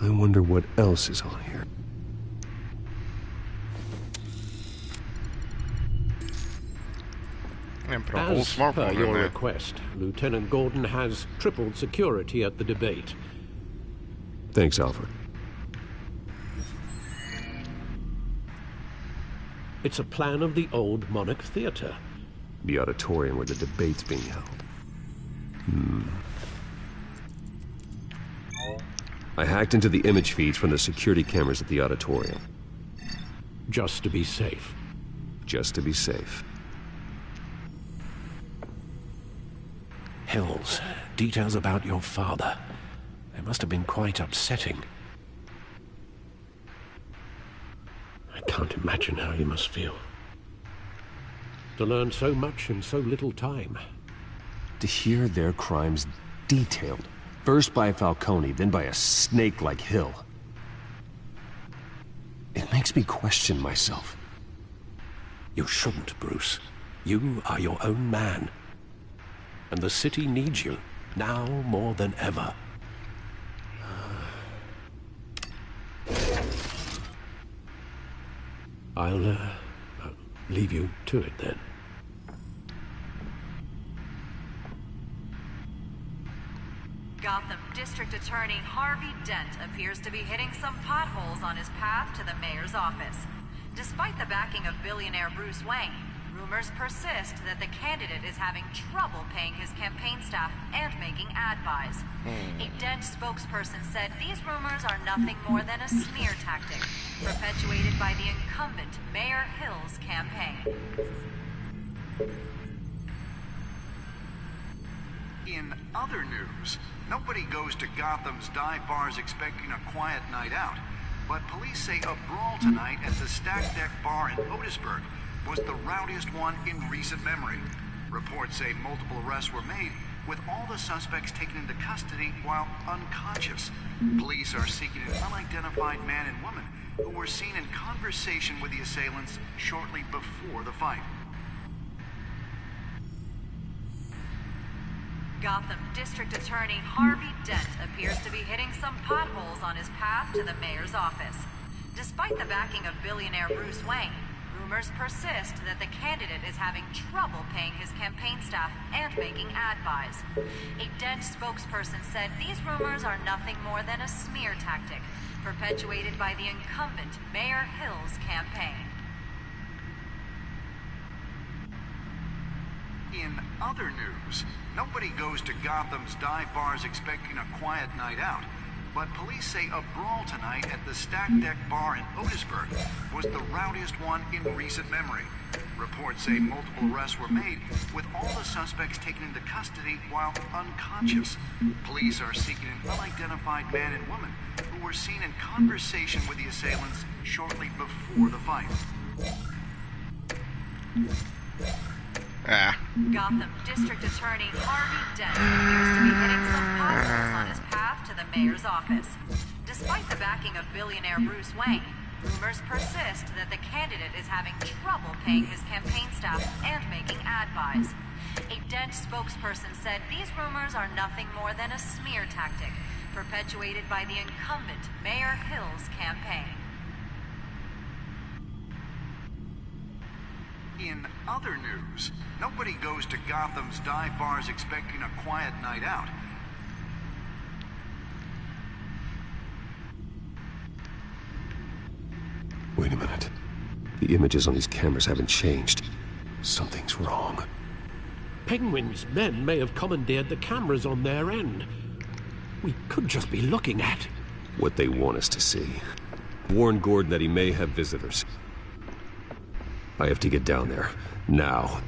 I wonder what else is on here. As per your request, Lieutenant Gordon has tripled security at the debate. Thanks, Alfred. It's a plan of the old Monarch Theater. The auditorium where the debate's being held. I hacked into the image feeds from the security cameras at the auditorium. Just to be safe. Just to be safe. Hills, details about your father. They must have been quite upsetting. I can't imagine how you must feel. To learn so much in so little time. To hear their crimes detailed. First by Falcone, then by a snake like Hill. It makes me question myself. You shouldn't, Bruce. You are your own man. And the city needs you, now more than ever. I'll leave you to it then. Gotham District Attorney Harvey Dent appears to be hitting some potholes on his path to the mayor's office. Despite the backing of billionaire Bruce Wayne, rumors persist that the candidate is having trouble paying his campaign staff and making ad buys. A Dent spokesperson said these rumors are nothing more than a smear tactic, perpetuated by the incumbent Mayor Hill's campaign. In other news, nobody goes to Gotham's dive bars expecting a quiet night out, but police say a brawl tonight at the Stack Deck Bar in Otisburg was the rowdiest one in recent memory. Reports say multiple arrests were made, with all the suspects taken into custody while unconscious. Police are seeking an unidentified man and woman who were seen in conversation with the assailants shortly before the fight. Gotham District Attorney Harvey Dent appears to be hitting some potholes on his path to the mayor's office. Despite the backing of billionaire Bruce Wayne, rumors persist that the candidate is having trouble paying his campaign staff and making ad buys. A Dent spokesperson said these rumors are nothing more than a smear tactic, perpetuated by the incumbent Mayor Hill's campaign. In other news, nobody goes to Gotham's dive bars expecting a quiet night out, but police say a brawl tonight at the Stack Deck Bar in Otisburg was the rowdiest one in recent memory. Reports say multiple arrests were made, with all the suspects taken into custody while unconscious. Police are seeking an unidentified man and woman who were seen in conversation with the assailants shortly before the fight. Gotham District Attorney Harvey Dent appears to be hitting some potholes on his path to the mayor's office. Despite the backing of billionaire Bruce Wayne, rumors persist that the candidate is having trouble paying his campaign staff and making ad buys. A Dent spokesperson said these rumors are nothing more than a smear tactic, perpetuated by the incumbent Mayor Hill's campaign. In other news, nobody goes to Gotham's dive bars expecting a quiet night out, minute. The images on these cameras haven't changed. Something's wrong. Penguin's men may have commandeered the cameras on their end. We could just be looking at what they want us to see. Warn Gordon that he may have visitors. I have to get down there. Now.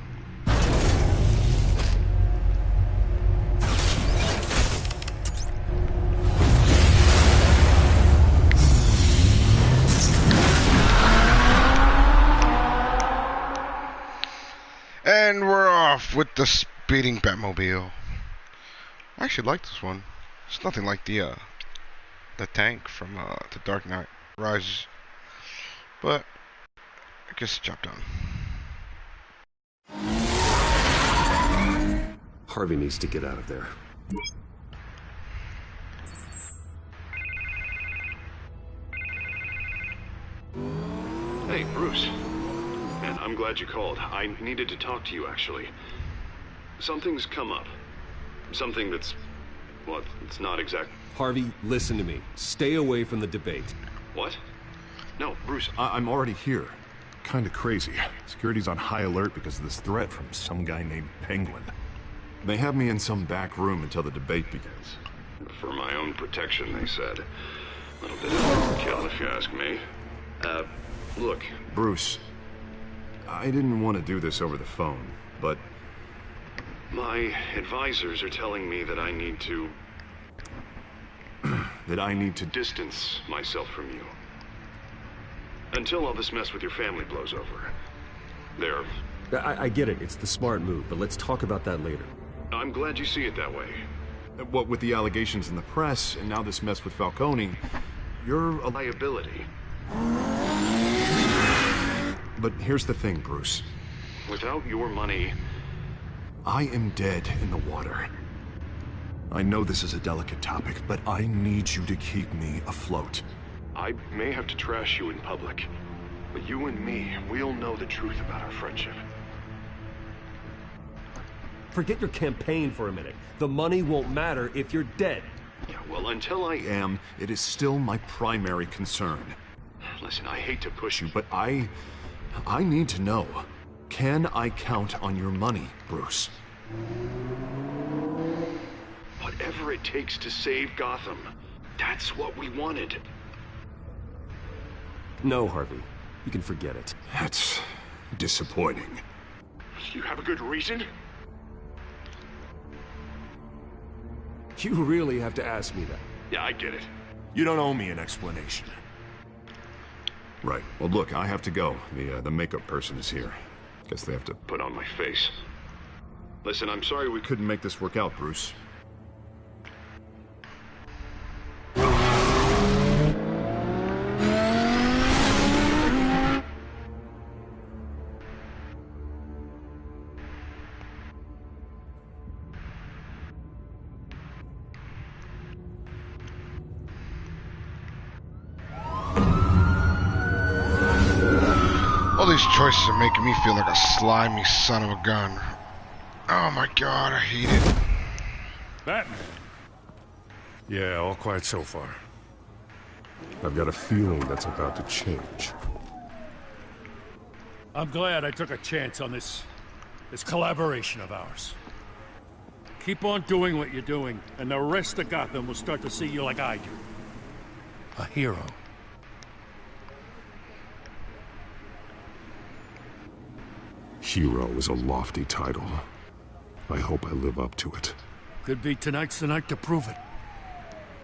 And we're off with the speeding Batmobile. I actually like this one. It's nothing like the tank from the Dark Knight Rises, but I guess the job done. Harvey needs to get out of there. Hey, Bruce. Man, I'm glad you called. I needed to talk to you, actually. Something's come up. Something that's... well, it's not exact... Harvey, listen to me. Stay away from the debate. What? No, Bruce, I'm already here. Kinda crazy. Security's on high alert because of this threat from some guy named Penguin. They have me in some back room until the debate begins. For my own protection, they said. A little bit of overkill, if you ask me. Look... Bruce, I didn't want to do this over the phone, but... my advisors are telling me that I need to... that I need to distance myself from you. Until all this mess with your family blows over. There. I get it. It's the smart move, but let's talk about that later. I'm glad you see it that way. What with the allegations in the press, and now this mess with Falcone, you're a liability. But here's the thing, Bruce. Without your money... I am dead in the water. I know this is a delicate topic, but I need you to keep me afloat. I may have to trash you in public, but you and me, we'll know the truth about our friendship. Forget your campaign for a minute. The money won't matter if you're dead. Yeah, well, until I am, it is still my primary concern. Listen, I hate to push you, but I need to know. Can I count on your money, Bruce? Whatever it takes to save Gotham. That's what we wanted. No, Harvey. You can forget it. That's disappointing. You have a good reason? You really have to ask me that. Yeah, I get it. You don't owe me an explanation. Right. Well, look, I have to go. The makeup person is here. Guess they have to put on my face. Listen, I'm sorry we couldn't make this work out, Bruce. All these choices are making me feel like a slimy son of a gun. Oh my god, I hate it. Batman. Yeah, all quiet so far. I've got a feeling that's about to change. I'm glad I took a chance on this collaboration of ours. Keep on doing what you're doing, and the rest of Gotham will start to see you like I do. A hero. Hero is a lofty title. I hope I live up to it. Could be tonight's the night to prove it.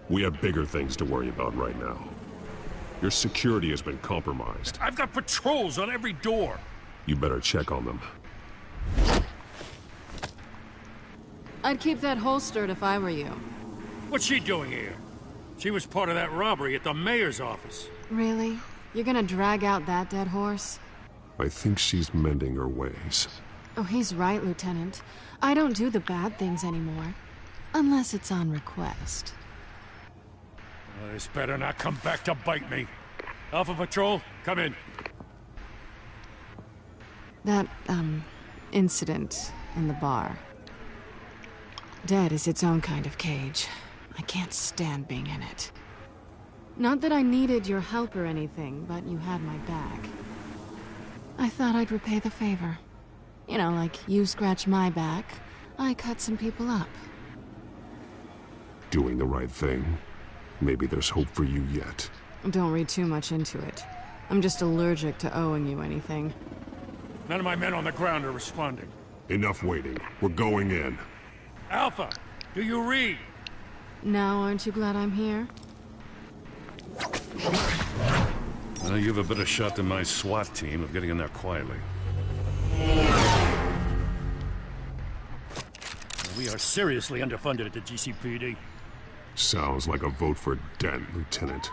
We have bigger things to worry about right now. Your security has been compromised. I've got patrols on every door. You better check on them. I'd keep that holstered if I were you. What's she doing here? She was part of that robbery at the mayor's office. Really? You're gonna drag out that dead horse? I think she's mending her ways. Oh, he's right, Lieutenant. I don't do the bad things anymore. Unless it's on request. Well, this better not come back to bite me. Alpha Patrol, come in. That, incident in the bar. Dead is its own kind of cage. I can't stand being in it. Not that I needed your help or anything, but you had my back. I thought I'd repay the favor. You know, like you scratch my back, I cut some people up. Doing the right thing. Maybe there's hope for you yet. Don't read too much into it. I'm just allergic to owing you anything. None of my men on the ground are responding. Enough waiting. We're going in. Alpha, do you read? Now aren't you glad I'm here? You have a better shot than my SWAT team of getting in there quietly. We are seriously underfunded at the GCPD. Sounds like a vote for Dent, Lieutenant.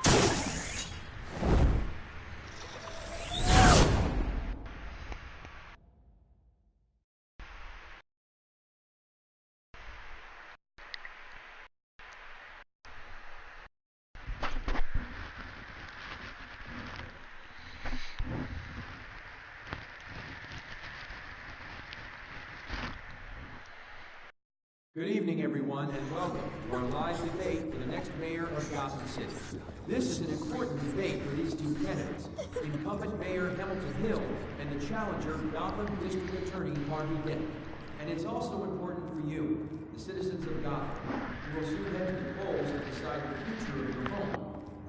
Good evening, everyone, and welcome to our live debate for the next mayor of Gotham City. This is an important debate for these two candidates, incumbent Mayor Hamilton Hill and the challenger, Gotham District Attorney Harvey Dent. And it's also important for you, the citizens of Gotham, who will soon head to the polls to decide the future of your home,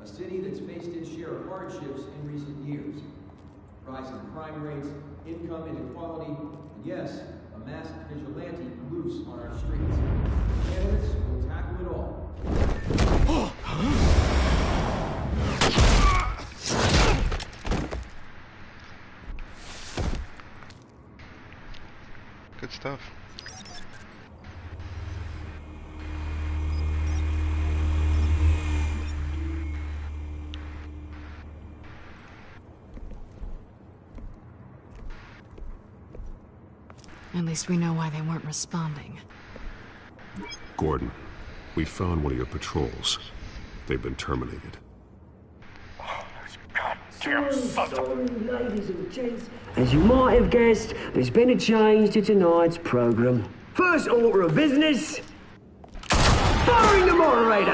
a city that's faced its share of hardships in recent years. Rising crime rates, income inequality, and yes, a masked vigilante loose on our streets. The candidates will tackle it all. Good stuff. At least we know why they weren't responding. Gordon, we found one of your patrols. They've been terminated. Sorry, ladies and gents. As you might have guessed, there's been a change to tonight's program. First order of business, firing the moderator!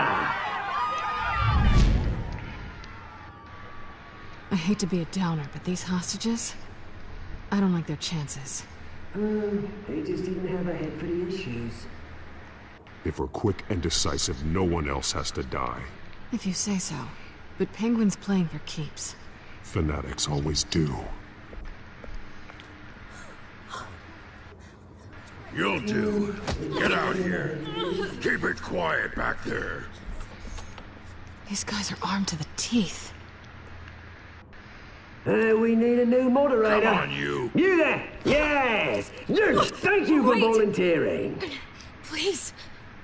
I hate to be a downer, but these hostages, I don't like their chances. They just didn't have a head for the issues. If we're quick and decisive, no one else has to die. If you say so. But Penguin's playing for keeps. Fanatics always do. You'll do. Get out here. Keep it quiet back there. These guys are armed to the teeth. We need a new moderator. Come on, you. You there! Yes! You! Thank you for volunteering. Please,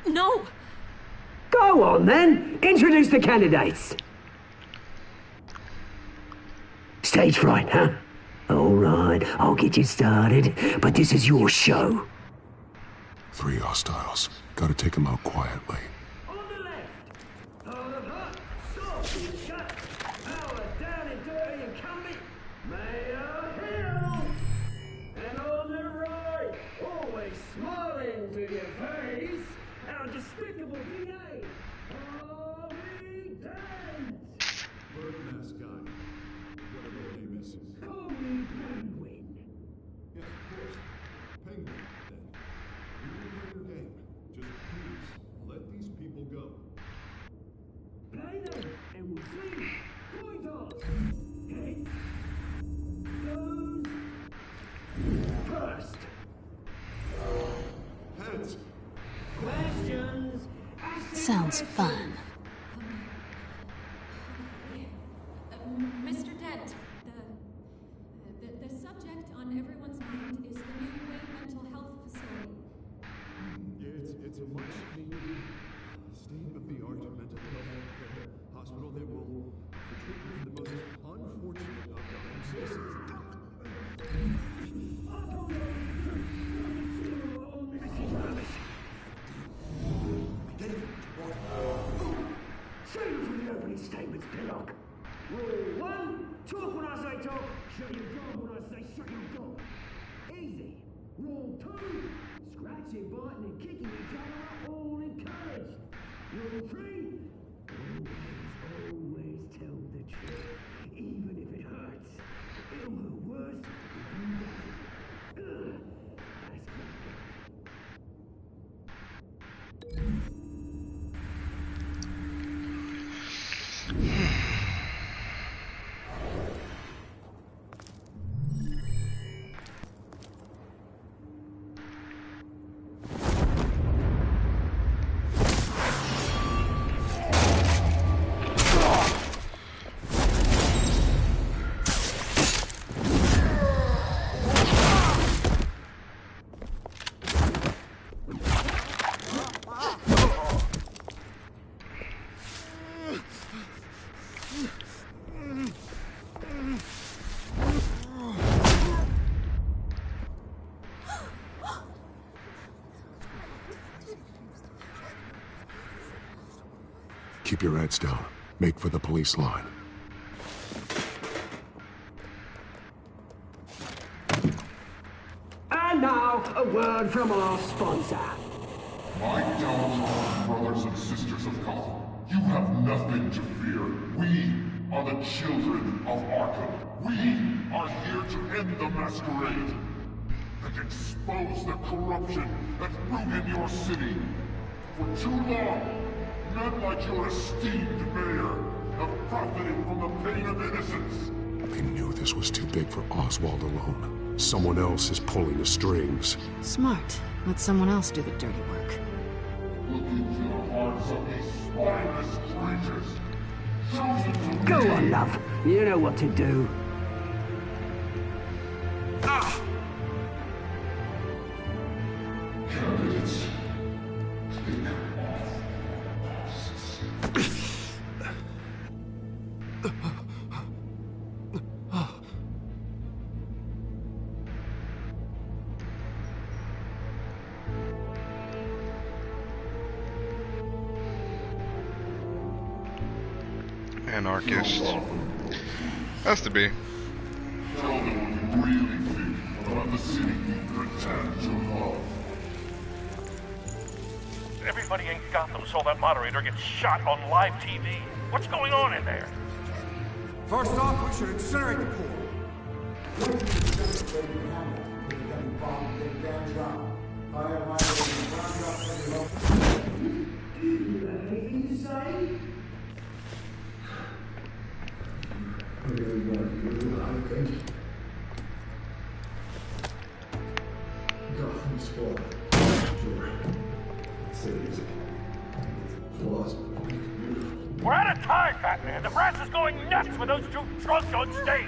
no. Go on, then. Introduce the candidates. Stage fright, huh? All right, I'll get you started, but this is your show. 3 hostiles. Gotta take them out quietly. On the left, hard of heart, soft and shut, power down and dirty and coming, Mayor Hill! And on the right, always smiling to your face, our despicable DA, Harvey Dent! Bird mascot. Whatever your name is. Call me Penguin. Yes, of course. Penguin, then. We will play your game. Just please, let these people go. Play them, and we'll see. Point toss. Heads. Goes. First. Heads. Questions. Sounds fun. Mr. Dent, the subject on everyone's mind is the new Wayne Mental Health Facility. Yeah, it's a much needed state-of-the-art mental health hospital that will treat the most unfortunate of Gotham citizens. Save it for the opening statements, Pillock. Rule 1, talk when I say talk, shut your jaw when I say shut your jaw. Easy. Rule 2, scratching, biting and kicking each other are all encouraged. Rule 3, always Keep your heads down. Make for the police line. And now, a word from our sponsor. My downtrodden brothers and sisters of Gotham, you have nothing to fear. We are the children of Arkham. We are here to end the masquerade and expose the corruption that ruined your city. For too long, men like your esteemed mayor have profited from the pain of innocence. They knew this was too big for Oswald alone. Someone else is pulling the strings. Smart. Let someone else do the dirty work. Look into the hearts of these spineless creatures. Chosen to Go be. on, love. You know what to do. Candidates, take off. Anarchist. Has to be. Tell them what you really think about the city you pretend to love. Everybody in Gotham saw that moderator get shot on live TV. What's going on in there? First off, we should incinerate the pool. Anything to say? Gotham's fall. We're out of time, Batman. The brass is going nuts with those two drunks on stage.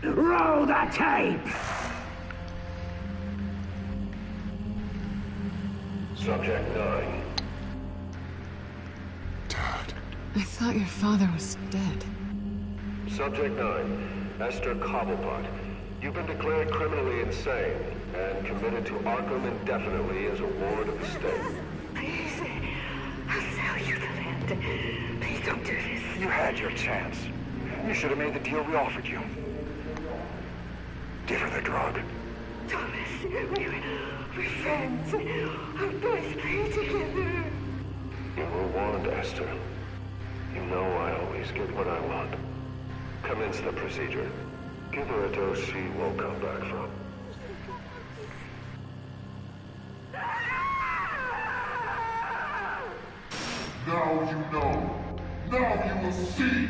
Roll the tape! Subject 9. I thought your father was dead. Subject 9. Esther Cobblepot. You've been declared criminally insane and committed to Arkham indefinitely as a ward of the state. Please, I'll sell you the land. Please don't do this. You had your chance. You should have made the deal we offered you. Give her the drug. Thomas, we're friends. Our boys play together. You were warned, Esther. You know I always get what I want. Commence the procedure. Give her a dose she won't come back from. Now you know. Now you will see.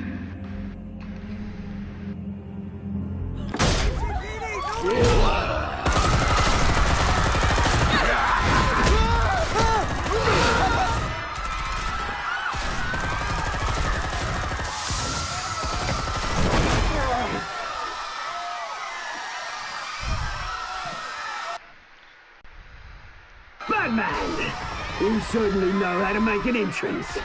Batman! You certainly know how to make an entrance.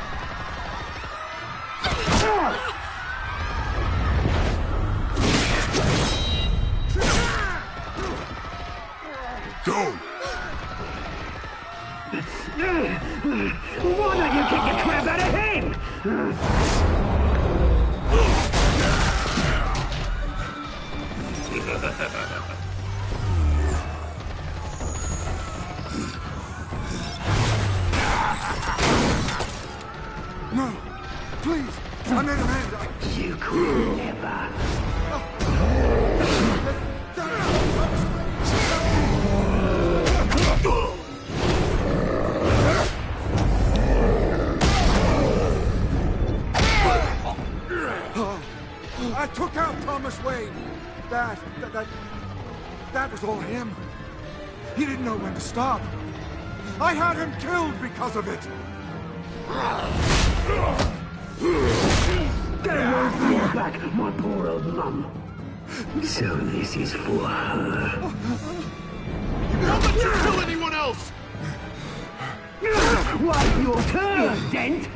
Go! Why don't you kick the crap out of him? No, please, I made a man. You could never. I took out Thomas Wayne. That was all him. He didn't know when to stop. I had him killed because of it. Get away from me, back my poor old mum. So this is for her. Don't let you kill anyone else! Wait your turn, Dent!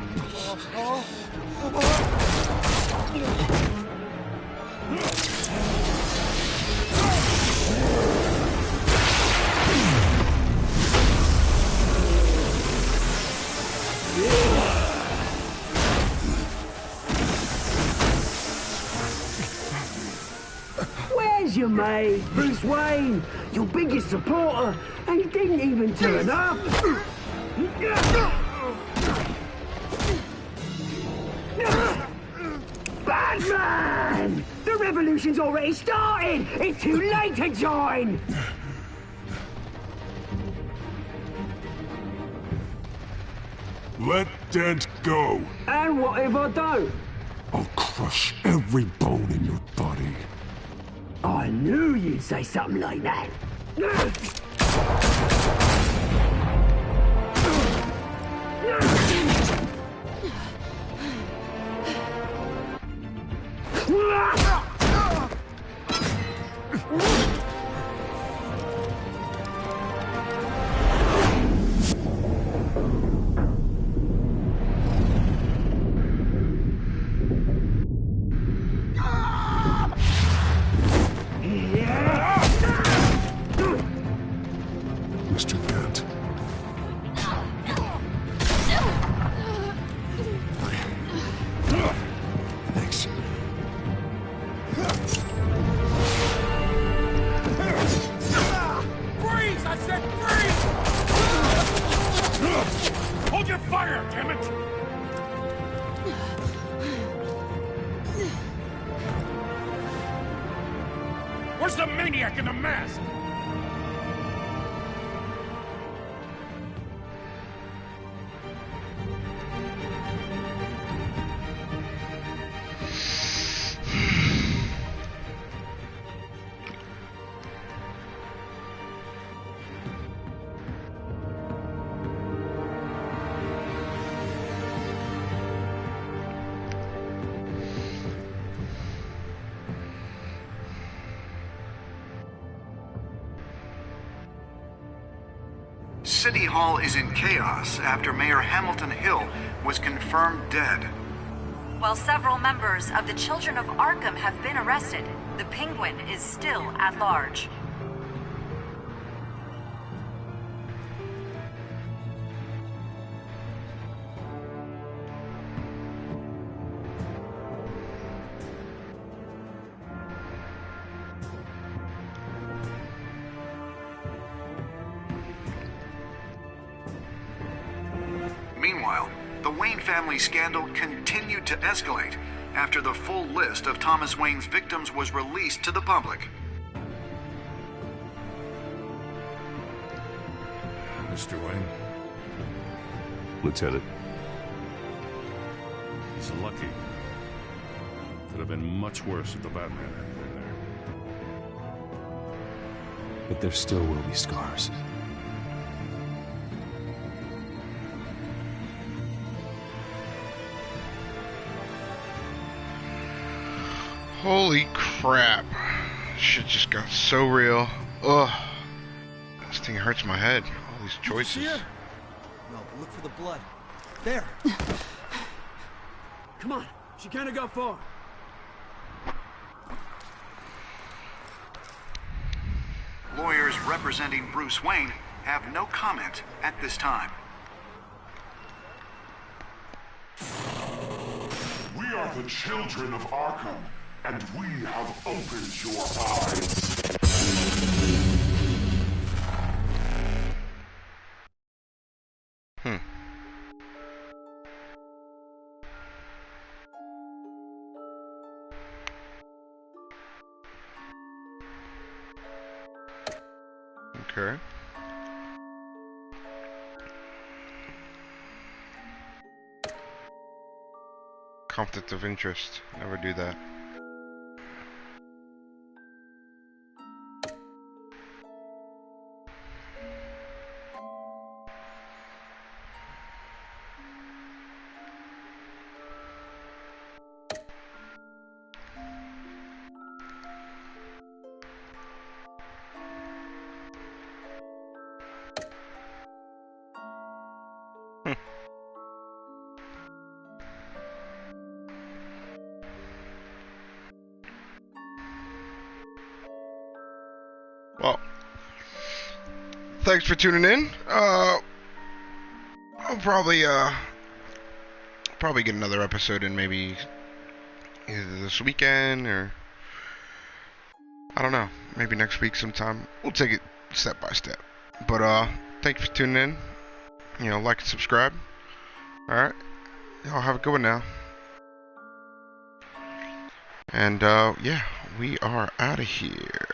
Where's your mate, Bruce Wayne? Your biggest supporter, and he didn't even turn up. Batman! The revolution's already started! It's too late to join! Let Dent go. And what if I don't? I'll crush every bone in your body. I knew you'd say something like that. Mr. Dent. Thanks. Freeze! I said freeze! Hold your fire, damn it! Where's the maniac in the mask? City Hall is in chaos after Mayor Hamilton Hill was confirmed dead. While several members of the Children of Arkham have been arrested, the Penguin is still at large. Meanwhile, the Wayne family scandal continued to escalate after the full list of Thomas Wayne's victims was released to the public. Mr. Wayne? Lieutenant. He's lucky. Could have been much worse if the Batman hadn't been there. But there still will be scars. Holy crap. Shit just got so real. Ugh. This thing hurts my head. All these choices. No, look for the blood. There. Come on. She can't have got far. Lawyers representing Bruce Wayne have no comment at this time. We are the children of Arkham, and we have opened your eyes. Okay. Conflict of interest. Never do that. thanks for tuning in. I'll probably get another episode in maybe either this weekend or I don't know, maybe next week sometime. We'll take it step by step. But thank you for tuning in. You know, like and subscribe. All right, y'all have a good one now. And yeah, we are out of here.